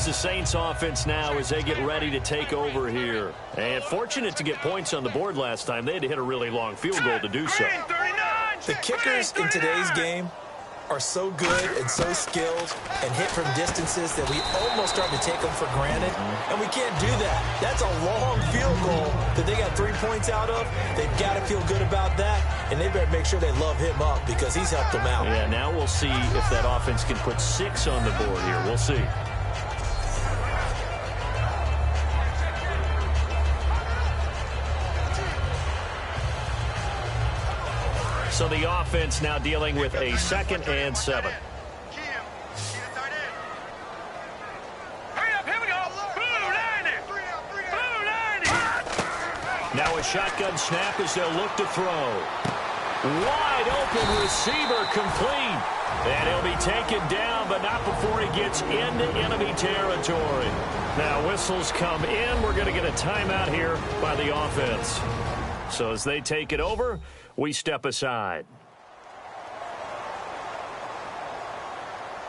Speaker 6: The Saints offense now as they get ready to take over here. And fortunate to get points on the board last time. They had to hit a really long field goal to do so.
Speaker 7: The kickers in today's game are so good and so skilled and hit from distances that we almost start to take them for granted. And we can't do that. That's a long field goal that they got 3 points out of. They've got to feel good about that, and they better make sure they love him up because he's helped them out.
Speaker 6: Yeah, now we'll see if that offense can put 6 on the board here. We'll see. So the offense now dealing with a 2nd and 7. Now a shotgun snap as they'll look to throw. Wide open receiver complete. And he'll be taken down, but not before he gets into enemy territory. Now whistles come in. We're going to get a timeout here by the offense. So as they take it over, we step aside.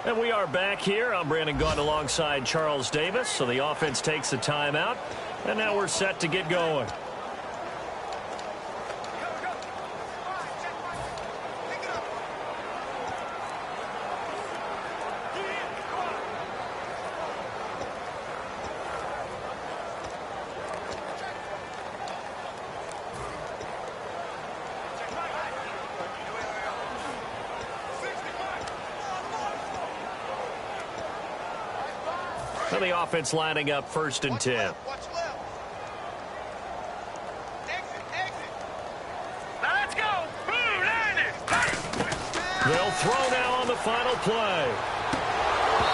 Speaker 6: And we are back here. I'm Brandon Gaudin alongside Charles Davis. So the offense takes the timeout, and now we're set to get going. The offense lining up 1st and 10. They'll throw now on the final play.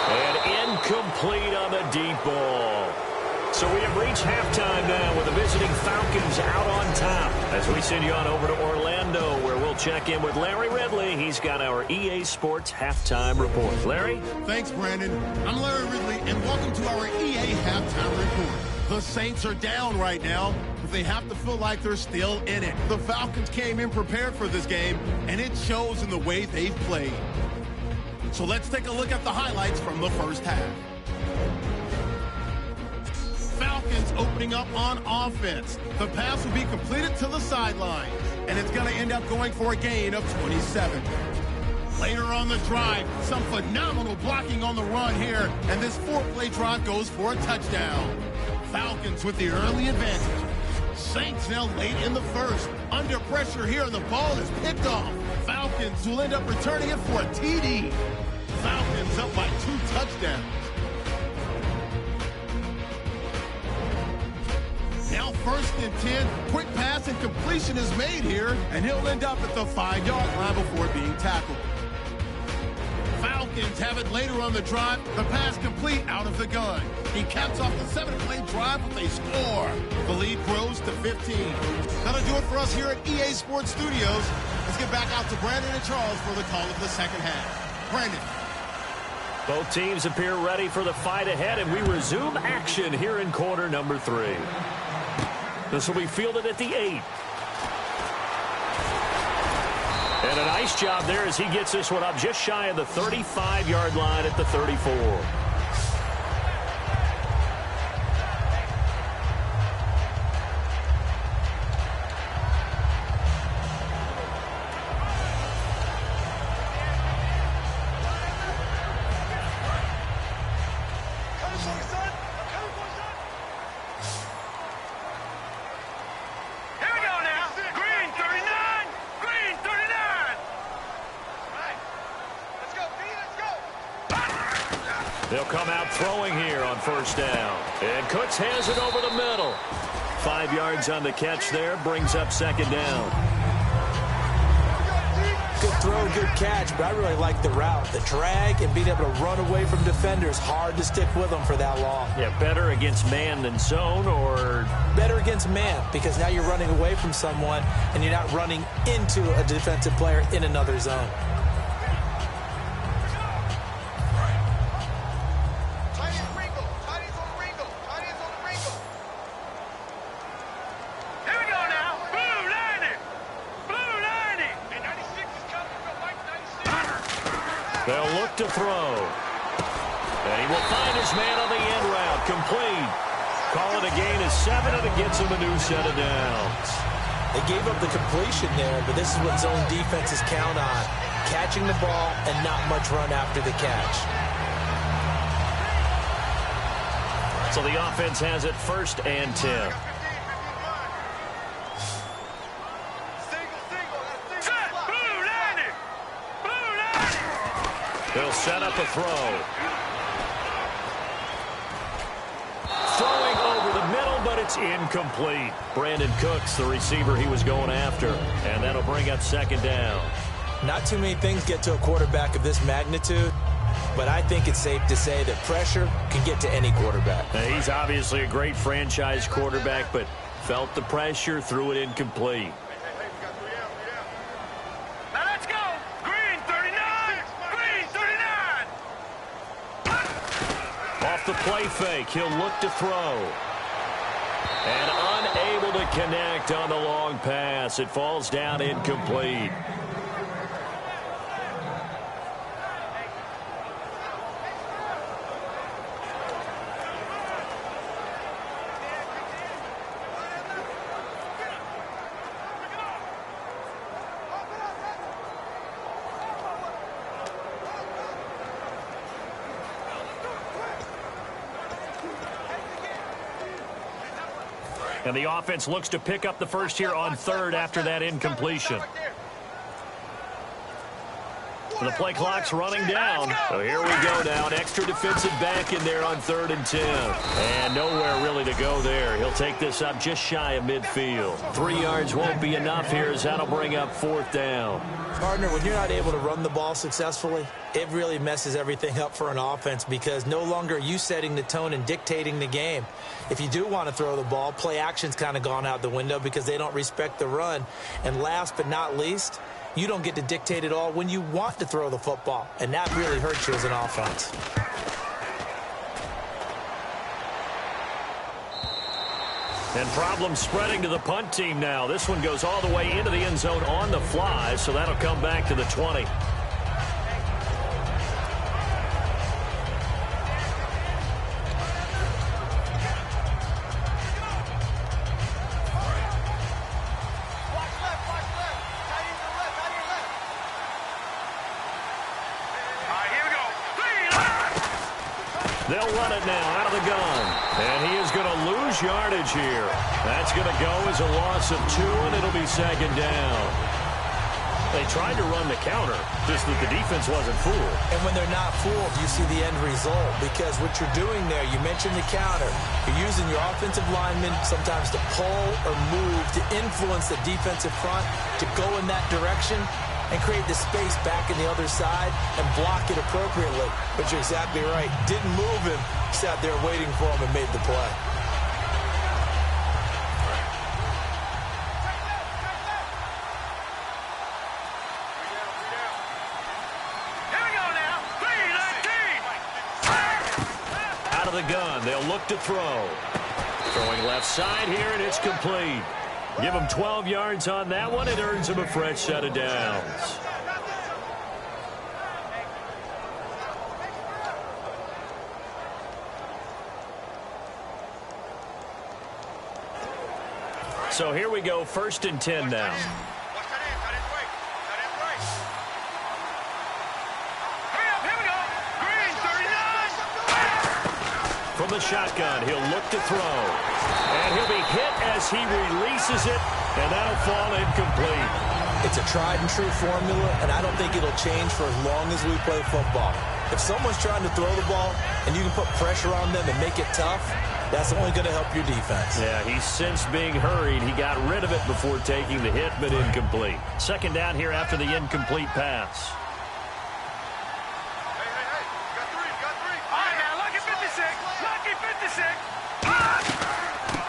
Speaker 6: And incomplete on the deep ball. So we have reached halftime now with the visiting Falcons out on top. As we send you on over to Orlando, where we'll check in with Larry Ridley. He's got our EA Sports halftime report. Larry?
Speaker 5: Thanks, Brandon. I'm Larry Ridley, and welcome to our EA halftime report. The Saints are down right now, but they have to feel like they're still in it. The Falcons came in prepared for this game, and it shows in the way they've played. So let's take a look at the highlights from the first half. Falcons opening up on offense. The pass will be completed to the sideline, and it's going to end up going for a gain of 27. Later on the drive, some phenomenal blocking on the run here, and this 4-play drive goes for a touchdown. Falcons with the early advantage. Saints now late in the first. Under pressure here, and the ball is picked off. Falcons will end up returning it for a TD. Falcons up by 2 touchdowns. Now 1st and 10, quick pass and completion is made here, and he'll end up at the 5-yard line before being tackled. Falcons have it later on the drive. The pass complete out of the gun. He caps off the 7-play drive with a score. The lead grows to 15. That'll do it for us here at EA Sports Studios. Let's get back out to Brandon and Charles for the call of the second half. Brandon.
Speaker 6: Both teams appear ready for the fight ahead, and we resume action here in quarter number 3. This will be fielded at the 8. And a nice job there as he gets this one up just shy of the 35-yard line at the 34. They'll come out throwing here on first down. And Cooks has it over the middle. 5 yards on the catch there, brings up second down.
Speaker 7: Good throw, good catch, but I really like the route. The drag and being able to run away from defenders. Hard to stick with them for that long.
Speaker 6: Yeah, better against man than zone, or?
Speaker 7: Better against man, because now you're running away from someone and you're not running into a defensive player in another zone.
Speaker 6: They'll look to throw. And he will find his man on the end route. Complete. Call it a gain of 7, and it gets him a new set of downs.
Speaker 7: They gave up the completion there, but this is what zone defenses count on. Catching the ball and not much run after the catch.
Speaker 6: So the offense has it 1st and 10. They'll set up a throw. Throwing over the middle, but it's incomplete. Brandon Cooks, the receiver he was going after. And that'll bring up second down.
Speaker 7: Not too many things get to a quarterback of this magnitude, but I think it's safe to say that pressure can get to any quarterback.
Speaker 6: Now, he's obviously a great franchise quarterback, but felt the pressure, threw it incomplete. The play fake. He'll look to throw. And unable to connect on the long pass. It falls down incomplete. And the offense looks to pick up the first here on 3rd after that incompletion. The play clock's running down. So here we go now. An extra defensive back in there on 3rd and 10. And nowhere really to go there. He'll take this up just shy of midfield. 3 yards won't be enough here as that'll bring up 4th down.
Speaker 7: Partner, when you're not able to run the ball successfully, it really messes everything up for an offense because no longer are you setting the tone and dictating the game. If you do want to throw the ball, play action's kind of gone out the window because they don't respect the run. And last but not least, you don't get to dictate it all when you want to throw the football, and that really hurts you as an offense.
Speaker 6: And problems spreading to the punt team now. This one goes all the way into the end zone on the fly, so that'll come back to the 20. They'll run it now out of the gun. And he is going to lose yardage here. That's going to go as a loss of 2, and it'll be 2nd down. They tried to run the counter, just that the defense wasn't fooled.
Speaker 7: And when they're not fooled, you see the end result. Because what you're doing there, you mentioned the counter. You're using your offensive linemen sometimes to pull or move, to influence the defensive front, to go in that direction and create the space back in the other side and block it appropriately. But you're exactly right. Didn't move him. Sat there waiting for him and made the play.
Speaker 6: Out of the gun, they'll look to throw. Throwing left side here, and it's complete. Give him 12 yards on that one. It earns him a fresh set of downs. So here we go, 1st and 10 now. From the shotgun, he'll look to throw. And he'll be hit as he releases it, and that'll fall incomplete.
Speaker 7: It's a tried and true formula, and I don't think it'll change for as long as we play football. If someone's trying to throw the ball and you can put pressure on them and make it tough, that's only going to help your defense.
Speaker 6: Yeah, he's since being hurried. He got rid of it before taking the hit, but incomplete. 2nd down here after the incomplete pass.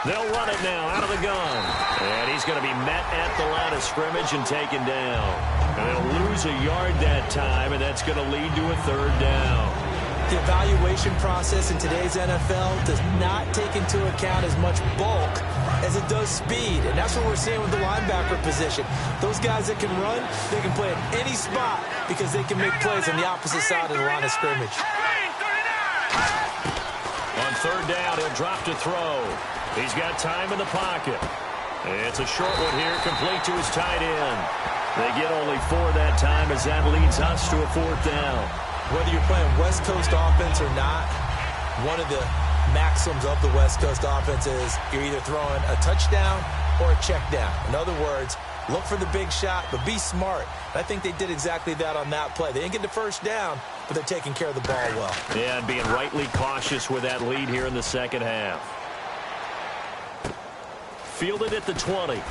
Speaker 6: They'll run it now out of the gun. And he's going to be met at the line of scrimmage and taken down. And they'll lose a yard that time, and that's going to lead to a 3rd down.
Speaker 7: The evaluation process in today's NFL does not take into account as much bulk as it does speed. And that's what we're seeing with the linebacker position. Those guys that can run, they can play at any spot because they can make plays on the opposite side of the line of scrimmage.
Speaker 6: On 3rd down, he'll drop to throw. He's got time in the pocket. It's a short one here, complete to his tight end. They get only 4 that time as that leads us to a 4th down.
Speaker 7: Whether you're playing West Coast offense or not, one of the maxims of the West Coast offense is you're either throwing a touchdown or a check down. In other words, look for the big shot, but be smart. I think they did exactly that on that play. They didn't get the 1st down, but they're taking care of the ball well.
Speaker 6: Yeah, and being rightly cautious with that lead here in the 2nd half. Fielded at the 20.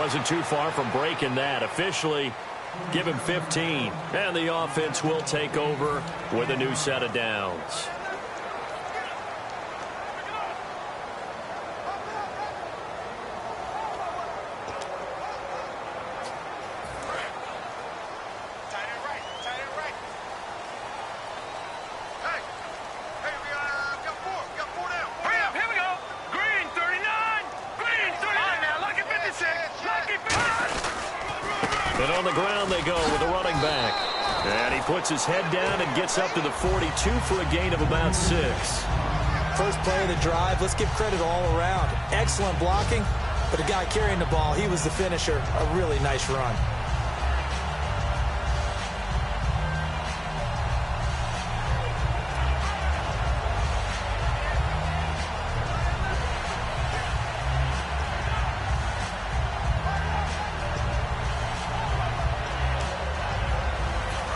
Speaker 6: wasn't too far from breaking that. Officially, give him 15. And the offense will take over with a new set of downs. And on the ground they go with the running back. And he puts his head down and gets up to the 42 for a gain of about 6.
Speaker 7: First play of the drive, let's give credit all around. Excellent blocking, but the guy carrying the ball, he was the finisher. A really nice run.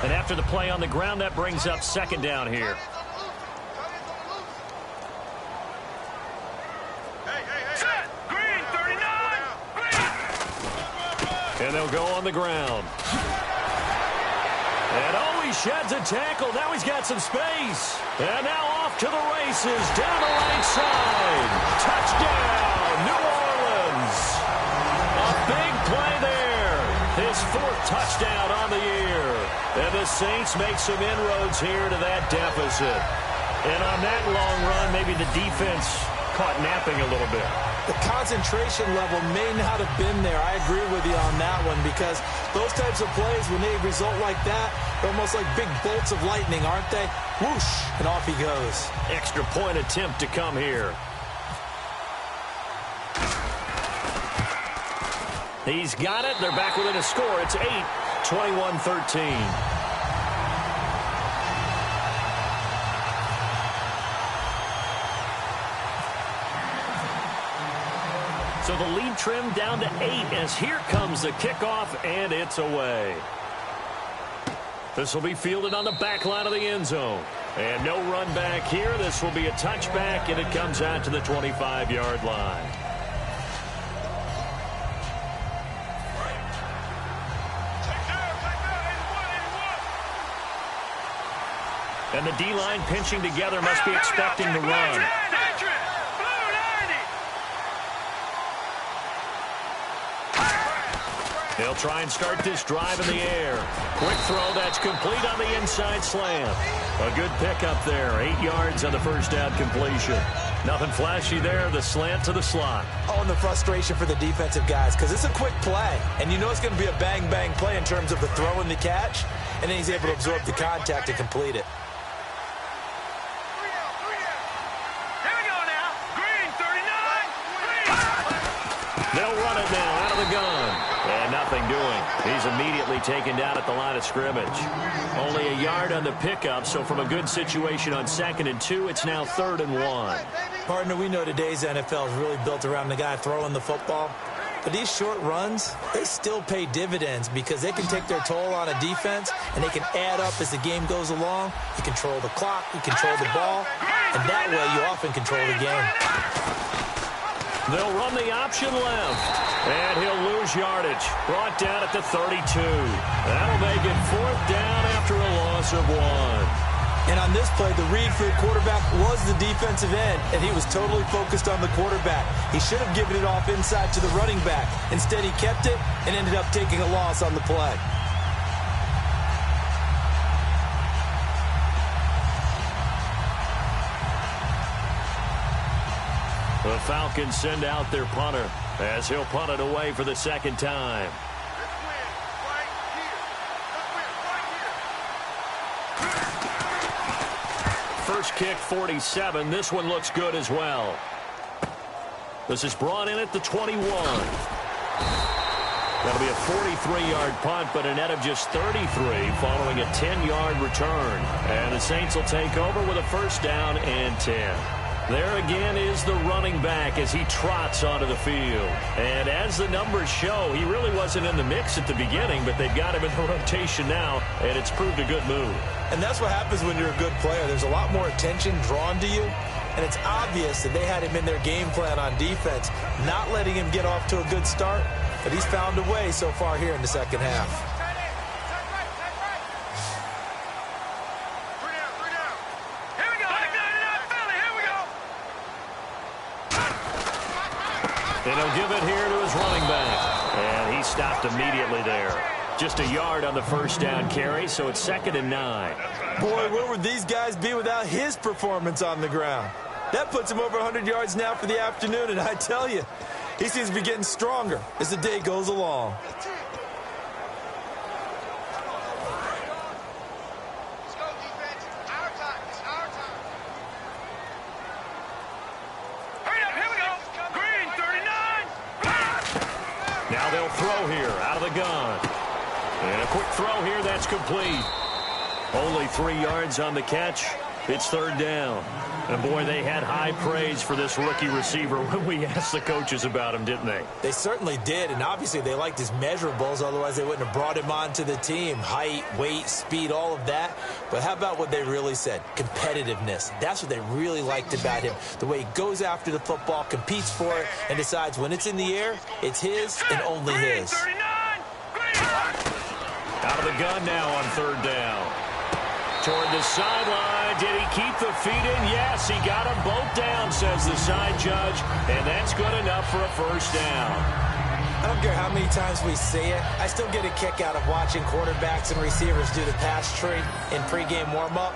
Speaker 6: And after the play on the ground, that brings up second down here.
Speaker 2: Set! Green, 39! Green!
Speaker 6: And they'll go on the ground. And oh, he sheds a tackle. Now he's got some space. And now off to the races down the right side. Touchdown, New Orleans. A big play there. His 4th touchdown on the year. And the Saints make some inroads here to that deficit. And on that long run, maybe the defense caught napping a little bit.
Speaker 7: The concentration level may not have been there. I agree with you on that one, because those types of plays, when they result like that, they're almost like big bolts of lightning, aren't they? Whoosh, and off he goes.
Speaker 6: Extra point attempt to come here. He's got it. They're back within a score. It's 8, 21-13. So the lead trimmed down to 8 as here comes the kickoff, and it's away. This will be fielded on the back line of the end zone. And no run back here. This will be a touchback, and it comes out to the 25-yard line. And the D-line pinching together must be expecting the run. They'll try and start this drive in the air. Quick throw, that's complete on the inside slant. A good pickup there, 8 yards on the first down completion. Nothing flashy there, the slant to the slot.
Speaker 7: Oh, and the frustration for the defensive guys, because it's a quick play. And you know it's going to be a bang-bang play in terms of the throw and the catch. And then he's able to absorb the contact and complete it.
Speaker 6: They'll run it now out of the gun. And nothing doing. He's immediately taken down at the line of scrimmage. Only a yard on the pickup, so from a good situation on 2nd and 2, it's now 3rd and 1.
Speaker 7: Partner, we know today's NFL is really built around the guy throwing the football. But these short runs, they still pay dividends because they can take their toll on a defense, and they can add up as the game goes along. You control the clock, you control the ball, and that way you often control the game.
Speaker 6: They'll run the option left, and he'll lose yardage. Brought down at the 32. That'll make it 4th down after a loss of 1.
Speaker 7: And on this play, the read for the quarterback was the defensive end, and he was totally focused on the quarterback. He should have given it off inside to the running back. Instead, he kept it and ended up taking a loss on the play.
Speaker 6: The Falcons send out their punter as he'll punt it away for the 2nd time. First kick, 47. This one looks good as well. This is brought in at the 21. That'll be a 43-yard punt, but a net of just 33 following a 10-yard return. And the Saints will take over with a 1st down and 10. There again is the running back as he trots onto the field. And as the numbers show, he really wasn't in the mix at the beginning, but they've got him in the rotation now, and it's proved a good move.
Speaker 7: And that's what happens when you're a good player. There's a lot more attention drawn to you, and it's obvious that they had him in their game plan on defense, not letting him get off to a good start but he's found a way so far here in the second half.
Speaker 6: And he'll give it here to his running back. And he stopped immediately there. Just a yard on the first down carry, so it's 2nd and 9.
Speaker 7: Boy, where would these guys be without his performance on the ground? That puts him over 100 yards now for the afternoon, and I tell you, he seems to be getting stronger as the day goes along.
Speaker 6: Now they'll throw here out of the gun. And a quick throw here, that's complete. Only 3 yards on the catch. It's 3rd down. And, boy, they had high praise for this rookie receiver when we asked the coaches about him, didn't they?
Speaker 7: They certainly did, and obviously they liked his measurables. Otherwise, they wouldn't have brought him onto the team. Height, weight, speed, all of that. But how about what they really said? Competitiveness. That's what they really liked about him. The way he goes after the football, competes for it, and decides when it's in the air, it's his and only his.
Speaker 6: Out of the gun now on 3rd down. Toward the sideline. Did he keep the feet in? Yes, he got them both down, says the side judge. And that's good enough for a 1st down.
Speaker 7: I don't care how many times we see it. I still get a kick out of watching quarterbacks and receivers do the pass tree in pregame warm-up.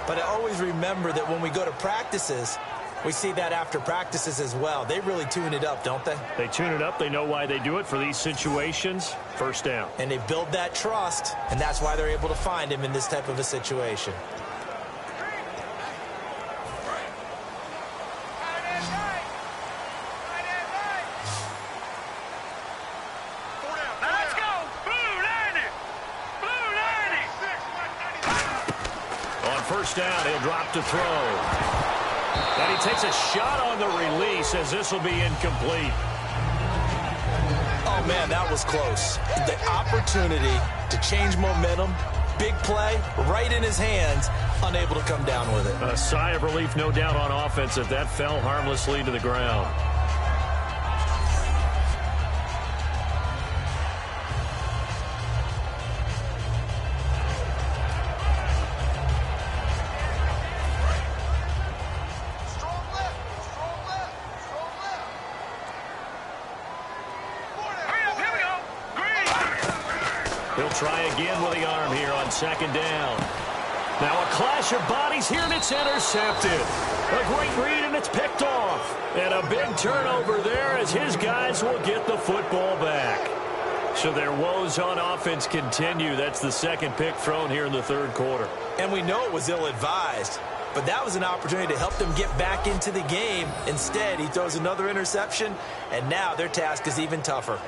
Speaker 7: But I always remember that when we go to practices, we see that after practices as well. They really tune it up, don't they?
Speaker 6: They tune it up. They know why they do it for these situations. 1st down.
Speaker 7: And they build that trust, and that's why they're able to find him in this type of a situation.
Speaker 6: On 1st down, he'll drop to throw. And he takes a shot on the release as this will be incomplete.
Speaker 7: Oh, man, that was close. The opportunity to change momentum, big play, right in his hands, unable to come down with it.
Speaker 6: A sigh of relief, no doubt, on offense if that fell harmlessly to the ground. He'll try again with the arm here on 2nd down. Now a clash of bodies here, and it's intercepted. A great read, and it's picked off. And a big turnover there as his guys will get the football back. So their woes on offense continue. That's the 2nd pick thrown here in the 3rd quarter.
Speaker 7: And we know it was ill-advised, but that was an opportunity to help them get back into the game. Instead, he throws another interception, and now their task is even tougher.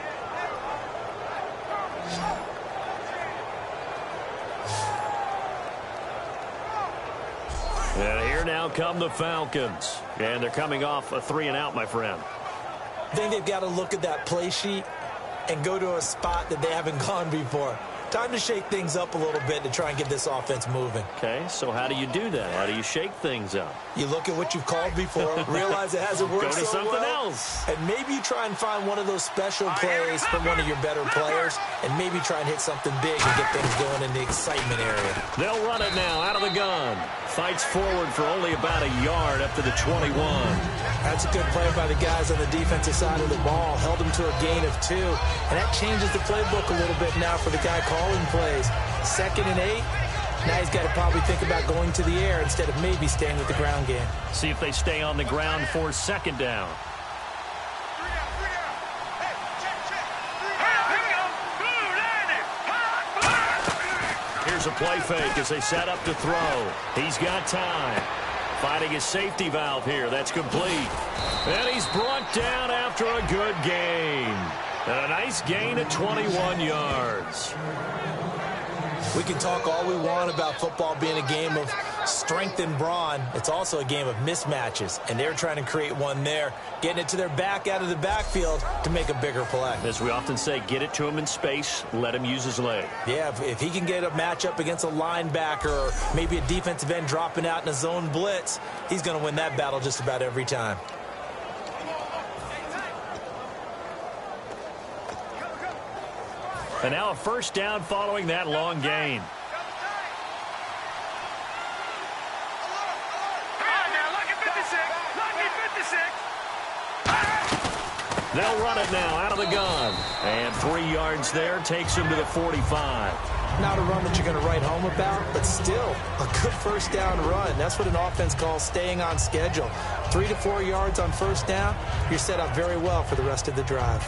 Speaker 6: And here now come the Falcons. And they're coming off a 3-and-out, my friend.
Speaker 7: I think they've got to look at that play sheet and go to a spot that they haven't gone before. Time to shake things up a little bit to try and get this offense moving.
Speaker 6: Okay, so how do you do that? How do you shake things up?
Speaker 7: You look at what you've called before, realize it hasn't worked
Speaker 6: Go to
Speaker 7: so
Speaker 6: something
Speaker 7: well,
Speaker 6: else.
Speaker 7: and maybe you try and find one of those special plays from one of your better players, and maybe try and hit something big and get things going in the excitement area.
Speaker 6: They'll run it now out of the gun. Fights forward for only about a yard up to the 21.
Speaker 7: That's a good play by the guys on the defensive side of the ball. Held them to a gain of 2. And that changes the playbook a little bit now for the guy calling plays. 2nd and 8. Now he's got to probably think about going to the air instead of maybe staying with the ground game. See
Speaker 6: if they stay on the ground for 2nd down. Here's a play fake as they set up to throw. He's got time. Finding his safety valve here. That's complete. And he's brought down after a good gain. And a nice gain of 21 yards.
Speaker 7: We can talk all we want about football being a game of strength and brawn. It's also a game of mismatches, and they're trying to create one there, getting it to their back out of the backfield to make a bigger play.
Speaker 6: As we often say, get it to him in space, let him use his leg.
Speaker 7: Yeah, if he can get a matchup against a linebacker or maybe a defensive end dropping out in a zone blitz, he's going to win that battle just about every time.
Speaker 6: And now a first down following that long gain. They'll run it now out of the gun. And 3 yards there takes him to the 45.
Speaker 7: Not a run that you're going to write home about, but still a good first down run. That's what an offense calls staying on schedule. 3 to 4 yards on first down, you're set up very well for the rest of the drive.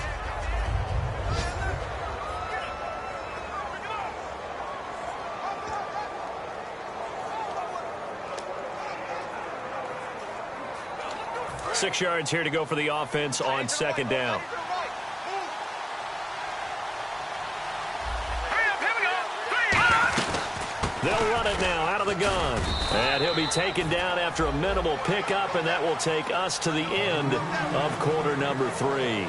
Speaker 6: Six yards here to go for the offense on second down. They'll run it now out of the gun. And he'll be taken down after a minimal pickup, and that will take us to the end of quarter number 3.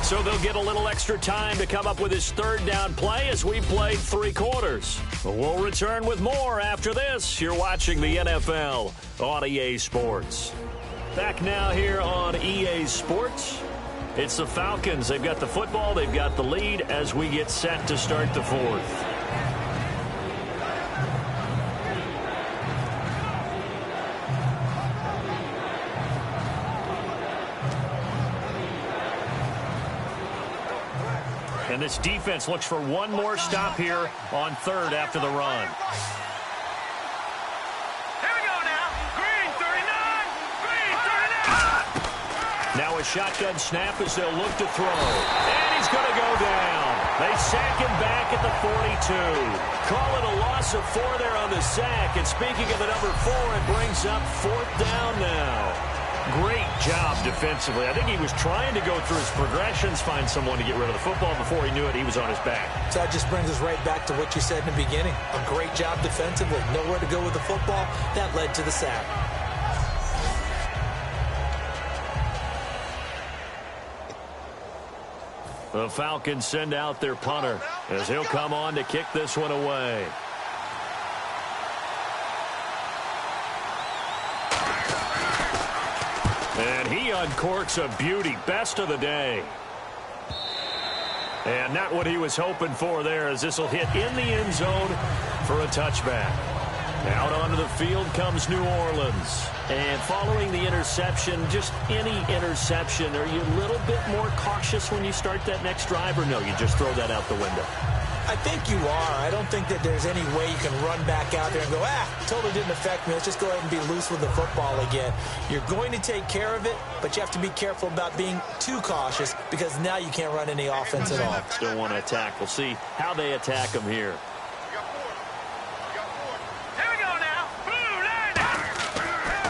Speaker 6: So they'll get a little extra time to come up with his third down play as we played 3 quarters. We'll return with more after this. You're watching the NFL on EA Sports. Back now here on EA Sports. It's the Falcons. They've got the football. They've got the lead as we get set to start the 4th. And this defense looks for one more stop here on third after the run.
Speaker 2: Here we go now. Green 39. Green 39.
Speaker 6: Now a shotgun snap as they'll look to throw. And he's going to go down. They sack him back at the 42. Call it a loss of 4 there on the sack. And speaking of the number 4, it brings up 4th down now. Great job defensively. I think he was trying to go through his progressions, find someone to get rid of the football. Before he knew it, he was on his back.
Speaker 7: So that just brings us right back to what you said in the beginning. A great job defensively. Nowhere to go with the football. That led to the sack.
Speaker 6: The Falcons send out their punter as he'll come on to kick this one away. And he uncorks a beauty. Best of the day. And not what he was hoping for there, as this will hit in the end zone for a touchback. Out onto the field comes New Orleans. And following the interception, just any interception, are you a little bit more cautious when you start that next drive, or no, you just throw that out the window?
Speaker 7: I think you are. I don't think that there's any way you can run back out there and go, totally didn't affect me. Let's just go ahead and be loose with the football again. You're going to take care of it, but you have to be careful about being too cautious because now you can't run any offense at all.
Speaker 6: Still want to attack. We'll see how they attack him here.
Speaker 2: Here we go now.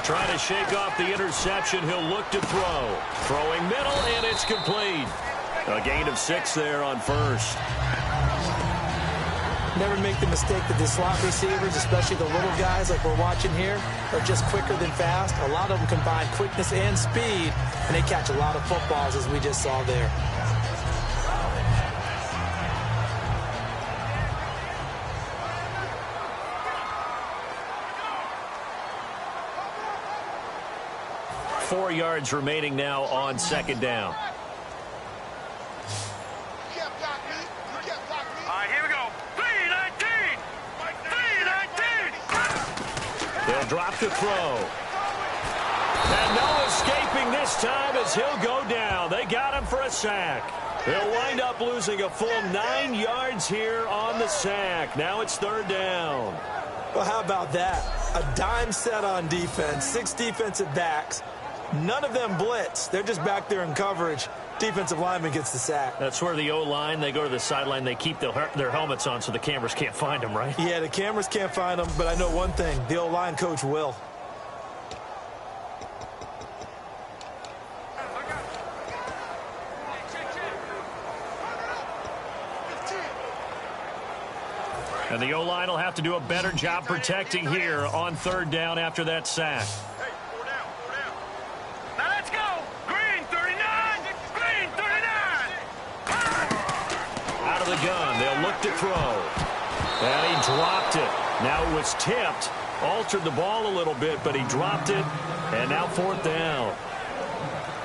Speaker 6: Trying to shake off the interception. He'll look to throw. Throwing middle, and it's complete. A gain of 6 there on first.
Speaker 7: Never make the mistake that the slot receivers, especially the little guys like we're watching here, are just quicker than fast. A lot of them combine quickness and speed, and they catch a lot of footballs, as we just saw there.
Speaker 6: Four yards remaining now on second down. They'll drop to throw. And no escaping this time as he'll go down. They got him for a sack. They'll wind up losing a full 9 yards here on the sack. Now it's third down.
Speaker 7: Well, how about that? A dime set on defense, 6 defensive backs. None of them blitz. They're just back there in coverage. Defensive lineman gets the sack.
Speaker 6: That's where the O-line, they go to the sideline, they keep their helmets on so the cameras can't find them, right?
Speaker 7: Yeah, the cameras can't find them, but I know one thing. The O-line coach will.
Speaker 6: And the O-line will have to do a better job protecting here on third down after that sack. The gun. They'll look to throw. And he dropped it. Now it was tipped. Altered the ball a little bit, but he dropped it. And now fourth down.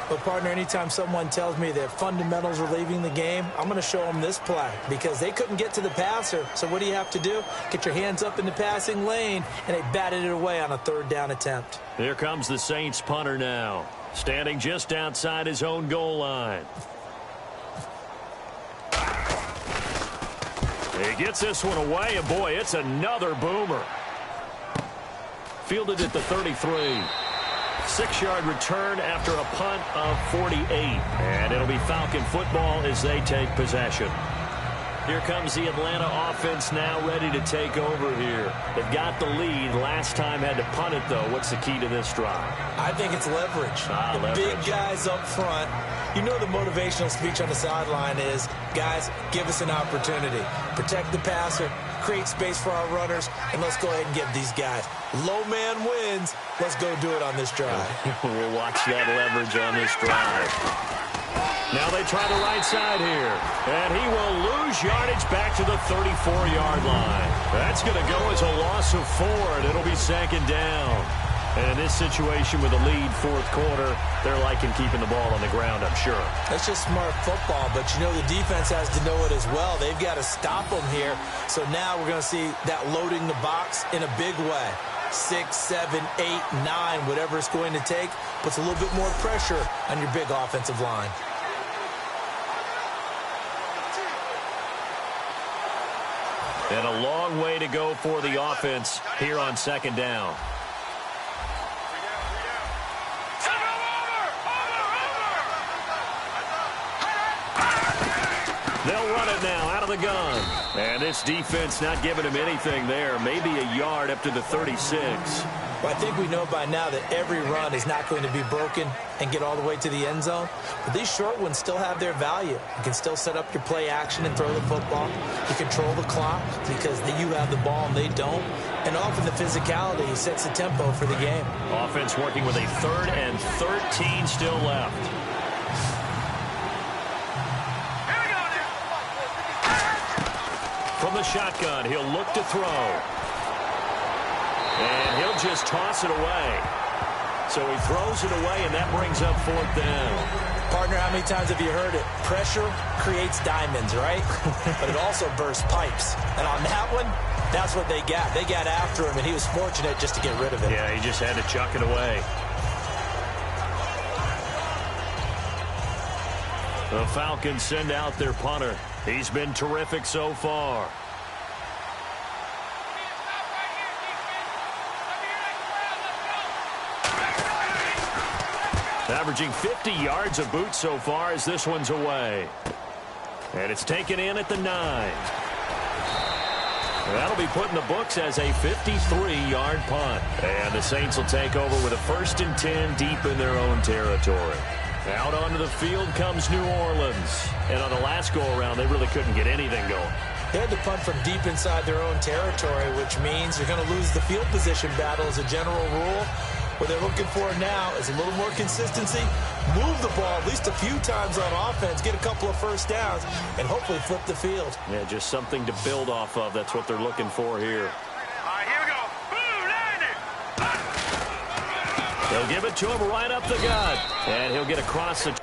Speaker 7: But, partner, anytime someone tells me that fundamentals are leaving the game, I'm going to show them this play because they couldn't get to the passer. So what do you have to do? Get your hands up in the passing lane, and they batted it away on a third down attempt.
Speaker 6: Here comes the Saints punter now, standing just outside his own goal line. He gets this one away, and boy, it's another boomer. Fielded at the 33. 6-yard return after a punt of 48. And it'll be Falcon football as they take possession. Here comes the Atlanta offense now ready to take over here. They've got the lead. Last time had to punt it, though. What's the key to this drive?
Speaker 7: I think it's leverage.
Speaker 6: Leverage.
Speaker 7: Big guys up front. You know the motivational speech on the sideline is, guys, give us an opportunity. Protect the passer, create space for our runners, and let's go ahead and give these guys. Low man wins. Let's go do it on this drive.
Speaker 6: We'll watch that leverage on this drive. Now they try the right side here. And he will lose yardage back to the 34-yard line. That's going to go as a loss of 4, and it'll be second down. And in this situation with a lead fourth quarter, they're liking keeping the ball on the ground, I'm sure.
Speaker 7: That's just smart football, but you know the defense has to know it as well. They've got to stop them here. So now we're going to see that loading the box in a big way. 6, 7, 8, 9, whatever it's going to take, puts a little bit more pressure on your big offensive line.
Speaker 6: And a long way to go for the offense here on second down. They'll run it now out of the gun. And this defense not giving him anything there. Maybe a yard up to the 36.
Speaker 7: Well, I think we know by now that every run is not going to be broken and get all the way to the end zone. But these short ones still have their value. You can still set up your play action and throw the football. You control the clock because you have the ball and they don't. And often the physicality sets the tempo for the game.
Speaker 6: Offense working with a 3rd and 13 still left. From the shotgun, he'll look to throw. And he'll just toss it away. So he throws it away, and that brings up 4th down.
Speaker 7: Partner, how many times have you heard it? Pressure creates diamonds, right? But it also bursts pipes. And on that one, that's what they got. They got after him, and he was fortunate just to get rid of it.
Speaker 6: Yeah, he just had to chuck it away. The Falcons send out their punter. He's been terrific so far. Averaging 50 yards a boot so far as this one's away. And it's taken in at the 9. That'll be put in the books as a 53-yard punt. And the Saints will take over with a 1st and 10 deep in their own territory. Out onto the field comes New Orleans. And on the last go-around, they really couldn't get anything going.
Speaker 7: They had to punt from deep inside their own territory, which means you're going to lose the field position battle as a general rule. What they're looking for now is a little more consistency, move the ball at least a few times on offense, get a couple of first downs, and hopefully flip the field.
Speaker 6: Yeah, just something to build off of. That's what they're looking for here.
Speaker 2: All right, here we go. Boom,
Speaker 6: They'll give it to him right up the gut, and he'll get across the...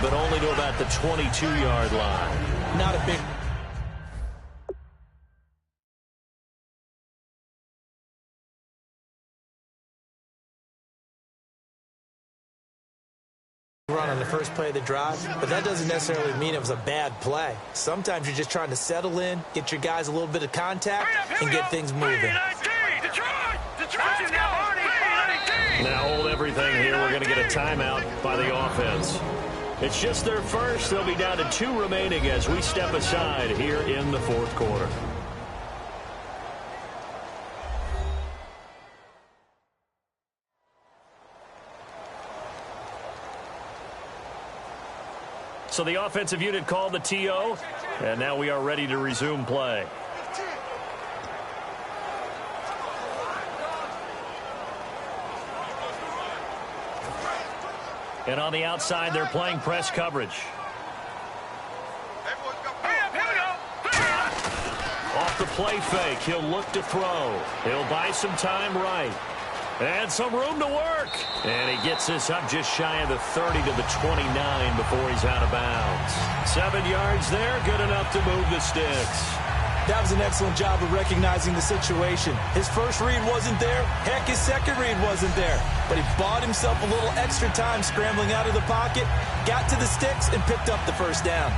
Speaker 6: but only to about the 22-yard line.
Speaker 7: Not a big run on the first play of the drive, but that doesn't necessarily mean it was a bad play. Sometimes you're just trying to settle in, get your guys a little bit of contact, and get things moving.
Speaker 6: Now hold everything here. We're going to get a timeout by the offense. It's just their first. They'll be down to 2 remaining as we step aside here in the 4th quarter. So the offensive unit called the TO, and now we are ready to resume play. And on the outside, they're playing press coverage. Off the play fake, he'll look to throw. He'll buy some time right. And some room to work. And he gets this up just shy of the 30 to the 29 before he's out of bounds. 7 yards there, good enough to move the sticks.
Speaker 7: That was an excellent job of recognizing the situation. His first read wasn't there. Heck, his second read wasn't there. But he bought himself a little extra time scrambling out of the pocket, got to the sticks, and picked up the first down.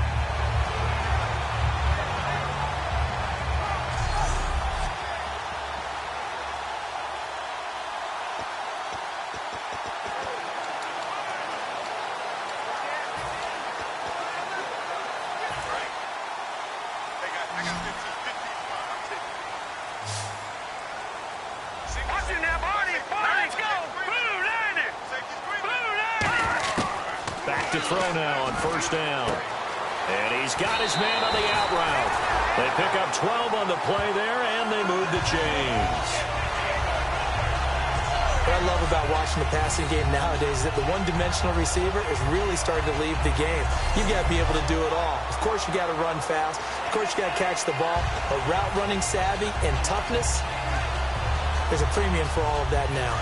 Speaker 6: To throw now on first down. And he's got his man on the out route. They pick up 12 on the play there, and they move the chains.
Speaker 7: What I love about watching the passing game nowadays is that the one-dimensional receiver is really starting to leave the game. You've got to be able to do it all. Of course, you got to run fast. Of course, you got to catch the ball. But route running savvy and toughness, there's a premium for all of that now.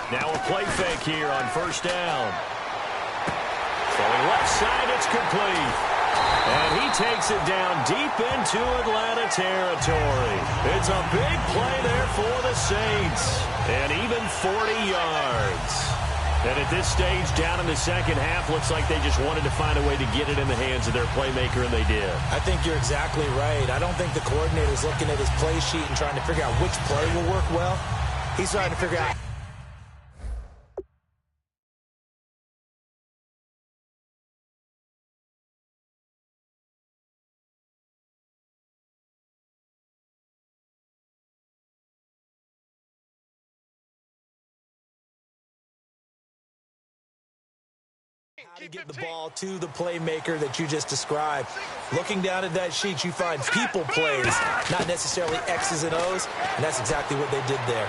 Speaker 6: Now a play fake here on first down. Throwing left side, it's complete. And he takes it down deep into Atlanta territory. It's a big play there for the Saints. And even 40 yards. And at this stage, down in the second half, looks like they just wanted to find a way to get it in the hands of their playmaker, and they did.
Speaker 7: I think you're exactly right. I don't think the coordinator's looking at his play sheet and trying to figure out which play will work well. He's trying to figure out how to get the ball to the playmaker that you just described. Looking down at that sheet, you find people plays, not necessarily X's and O's, and that's exactly what they did there.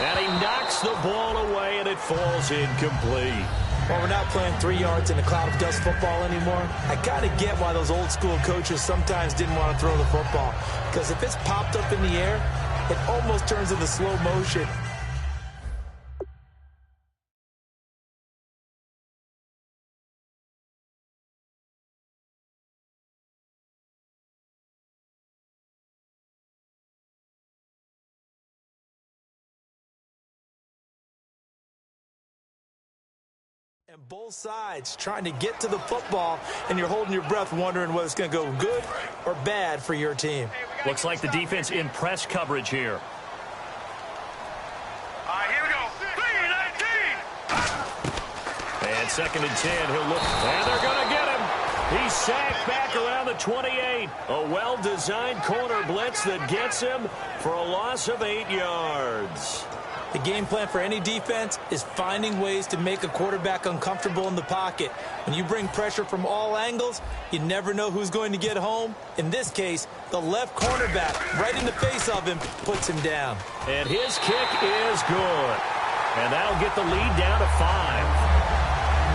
Speaker 6: And he knocks the ball away, and it falls incomplete.
Speaker 7: Well, we're not playing 3 yards in a cloud of dust football anymore. I kind of get why those old-school coaches sometimes didn't want to throw the football, because if it's popped up in the air, it almost turns into slow motion. And both sides trying to get to the football, and you're holding your breath wondering whether it's going to go good or bad for your team.
Speaker 6: Looks like the defense in press coverage here.
Speaker 2: Here we go. 3-19.
Speaker 6: And 2nd and 10, he'll look, and they're going to get him. He's sacked back around the 28. A well-designed corner blitz that gets him for a loss of 8 yards.
Speaker 7: The game plan for any defense is finding ways to make a quarterback uncomfortable in the pocket. When you bring pressure from all angles, you never know who's going to get home. In this case, the left cornerback, right in the face of him, puts him down.
Speaker 6: And his kick is good. And that'll get the lead down to 5.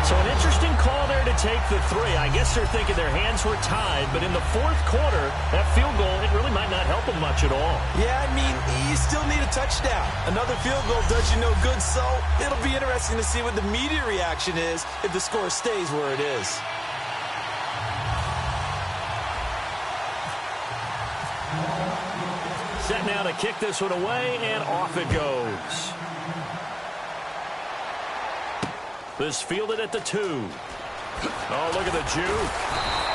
Speaker 6: So an interesting call there to take the 3. I guess they're thinking their hands were tied, but in the 4th quarter, that field goal, it really might not help them much at all.
Speaker 7: Yeah, I mean, you still need a touchdown. Another field goal does you no good, so it'll be interesting to see what the media reaction is if the score stays where it is.
Speaker 6: Set now to kick this one away, and off it goes. This fielded at the 2. Oh, look at the juke.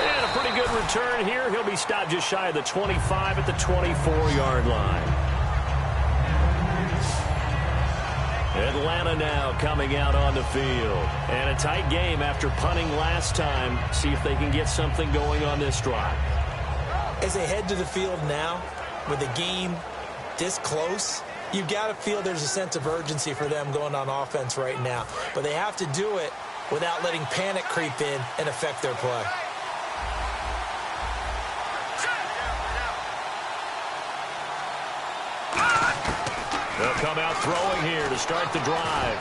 Speaker 6: And a pretty good return here. He'll be stopped just shy of the 25 at the 24-yard line. Atlanta now coming out on the field. And a tight game after punting last time. See if they can get something going on this drive.
Speaker 7: As they head to the field now, with the game this close, you've got to feel there's a sense of urgency for them going on offense right now. But they have to do it without letting panic creep in and affect their play.
Speaker 6: They'll come out throwing here to start the drive.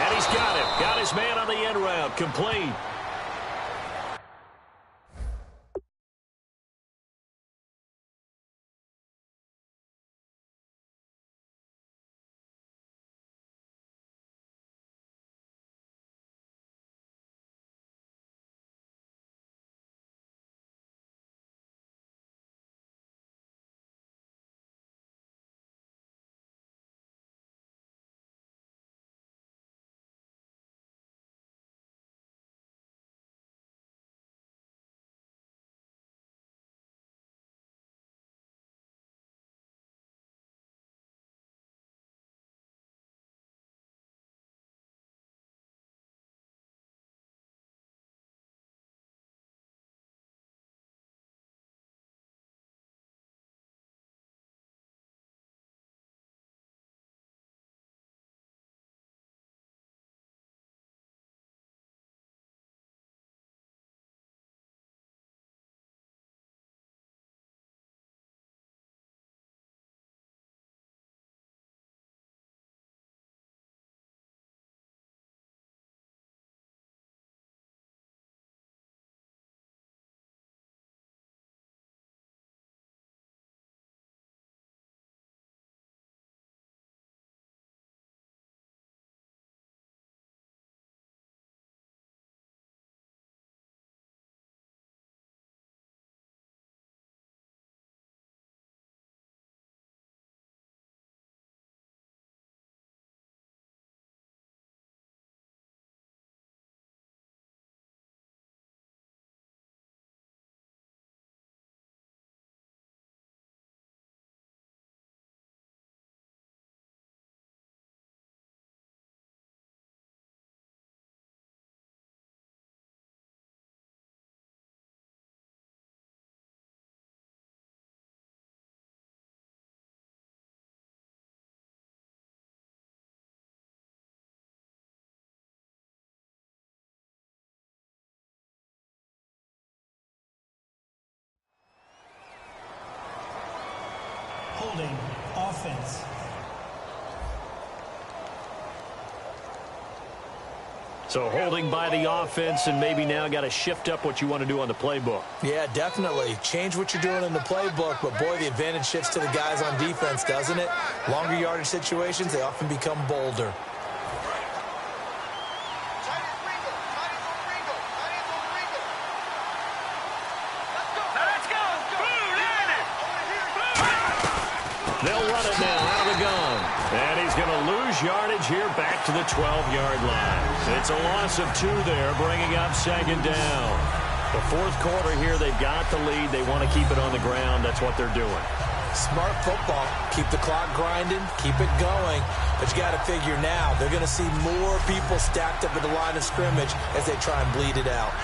Speaker 6: And he's got him. Got his man on the end route. Complete.
Speaker 8: Holding offense.
Speaker 6: So holding by the offense, and maybe now got to shift up what you want to do on the playbook.
Speaker 7: Yeah, definitely. Change what you're doing in the playbook, but boy, the advantage shifts to the guys on defense, doesn't it? Longer yardage situations, they often become bolder.
Speaker 6: They'll run it now out of the gun. And he's going to lose yardage here back to the 12-yard line. It's a loss of 2 there, bringing up second down. The fourth quarter here, they've got the lead. They want to keep it on the ground. That's what they're doing.
Speaker 7: Smart football. Keep the clock grinding. Keep it going. But you got to figure now, they're going to see more people stacked up at the line of scrimmage as they try and bleed it out.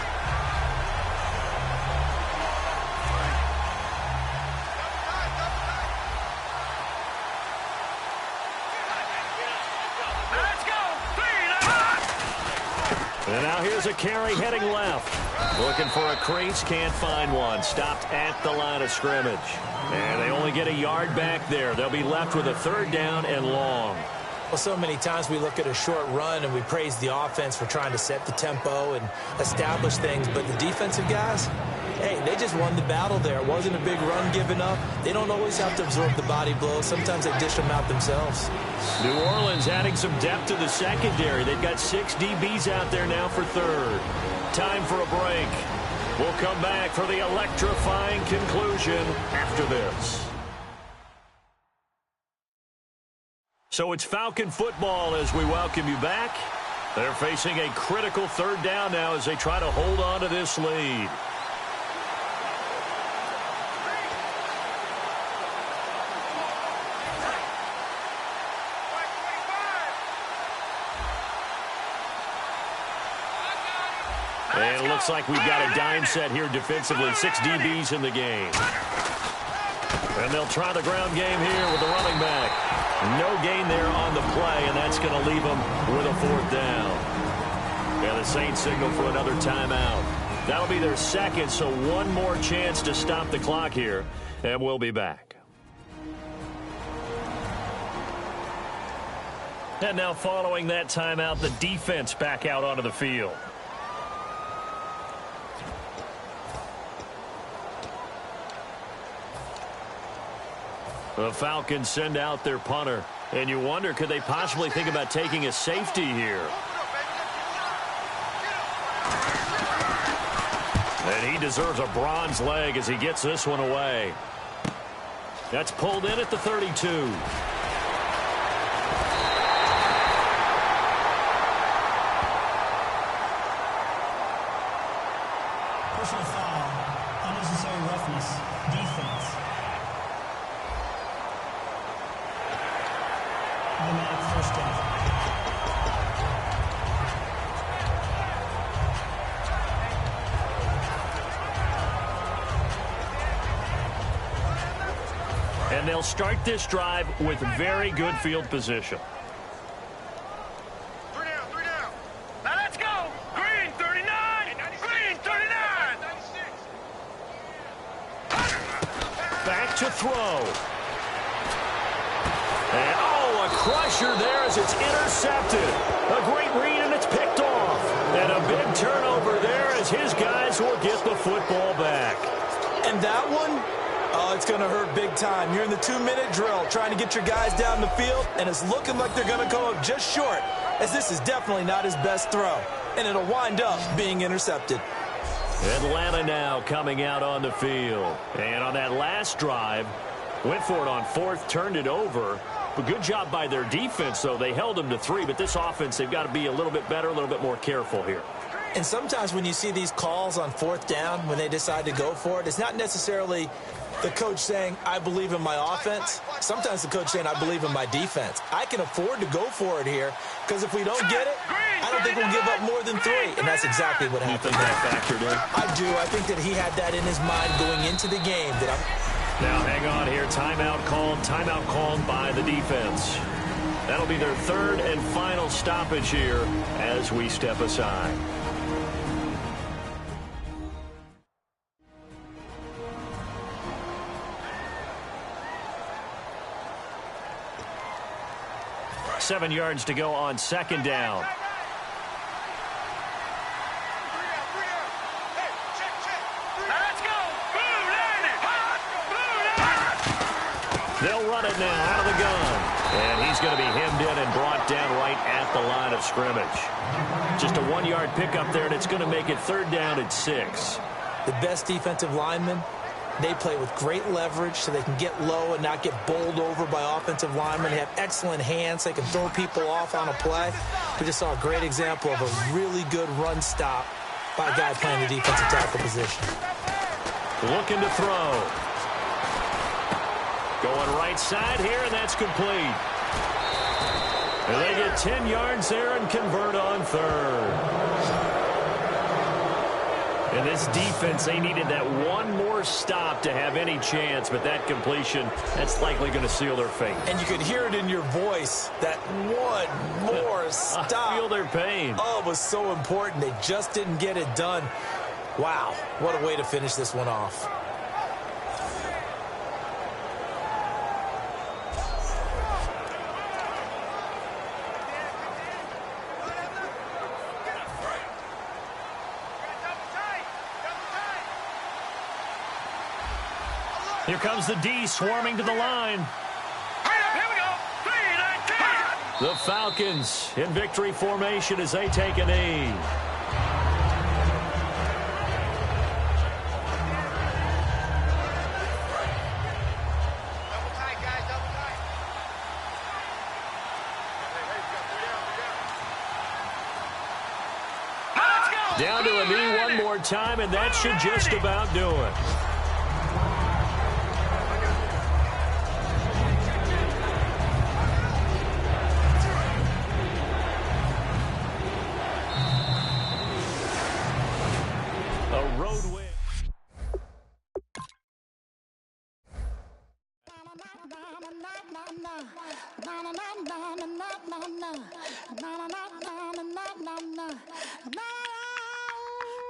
Speaker 6: And now here's a carry heading left. Looking for a crease, can't find one. Stopped at the line of scrimmage. And they only get a yard back there. They'll be left with a 3rd down and long.
Speaker 7: Well, so many times we look at a short run and we praise the offense for trying to set the tempo and establish things. But the defensive guys, hey, they just won the battle there. It wasn't a big run given up. They don't always have to absorb the body blows. Sometimes they dish them out themselves.
Speaker 6: New Orleans adding some depth to the secondary. They've got 6 DBs out there now for 3rd. Time for a break. We'll come back for the electrifying conclusion after this. So it's Falcon football as we welcome you back. They're facing a critical 3rd down now as they try to hold on to this lead. And it looks like we've got a dime set here defensively. 6 DBs in the game. And they'll try the ground game here with the running back. No gain there on the play, and that's going to leave them with a 4th down. And the Saints signal for another timeout. That'll be their 2nd, so one more chance to stop the clock here, and we'll be back. And now following that timeout, the defense back out onto the field. The Falcons send out their punter. And you wonder, could they possibly think about taking a safety here? And he deserves a bronze leg as he gets this one away. That's pulled in at the 32.
Speaker 8: Personal foul, unnecessary roughness, defense. Automatic first down.
Speaker 6: And they'll start this drive with very good field position.
Speaker 2: Three down. Now let's go. Green 39. Green 39.
Speaker 6: Back to throw. And oh, a crusher there as it's intercepted. A great read and it's picked off. And a big turnover there as his guys will get the football back.
Speaker 7: And that one, oh, it's going to hurt big time. You're in the 2-minute drill trying to get your guys down the field, and it's looking like they're going to go up just short, as this is definitely not his best throw, and it'll wind up being intercepted.
Speaker 6: Atlanta now coming out on the field. And on that last drive, went for it on fourth, turned it over. But good job by their defense, though. They held them to 3, but this offense, they've got to be a little bit better, a little bit more careful here.
Speaker 7: And sometimes when you see these calls on fourth down, when they decide to go for it, it's not necessarily the coach saying, I believe in my offense. Sometimes the coach saying, I believe in my defense. I can afford to go for it here, because if we don't get it, I don't think we'll give up more than 3. And that's exactly what happened.
Speaker 6: You think that factored in?
Speaker 7: I do. I think that he had that in his mind going into the game.
Speaker 6: Now hang on here. Timeout called by the defense. That'll be their third and final stoppage here as we step aside. Seven yards to go on second down. They'll run it now out of the gun. And he's going to be hemmed in and brought down right at the line of scrimmage. Just a 1-yard pickup there, and it's going to make it third down at 6.
Speaker 7: The best defensive linemen, they play with great leverage so they can get low and not get bowled over by offensive linemen. They have excellent hands. They can throw people off on a play. We just saw a great example of a really good run stop by a guy playing the defensive tackle position.
Speaker 6: Looking to throw. Going right side here, and that's complete. And they get 10 yards there and convert on third. And this defense, they needed that one more stop to have any chance, but that completion, that's likely going to seal their fate.
Speaker 7: And you could hear it in your voice, that one more stop.
Speaker 6: I feel their pain.
Speaker 7: Oh, it was so important. They just didn't get it done. Wow, what a way to finish this one off.
Speaker 6: Here comes the D swarming to the line.
Speaker 2: Here we go. 3-19.
Speaker 6: The Falcons in victory formation as they take a knee.
Speaker 2: Double tight, guys. Double tight. Let's go.
Speaker 6: Down to a knee one more time, and that should just about do it.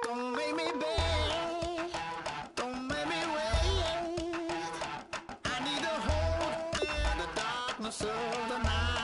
Speaker 2: Don't make me beg. Don't make me wait. I need to hold in the darkness of the night.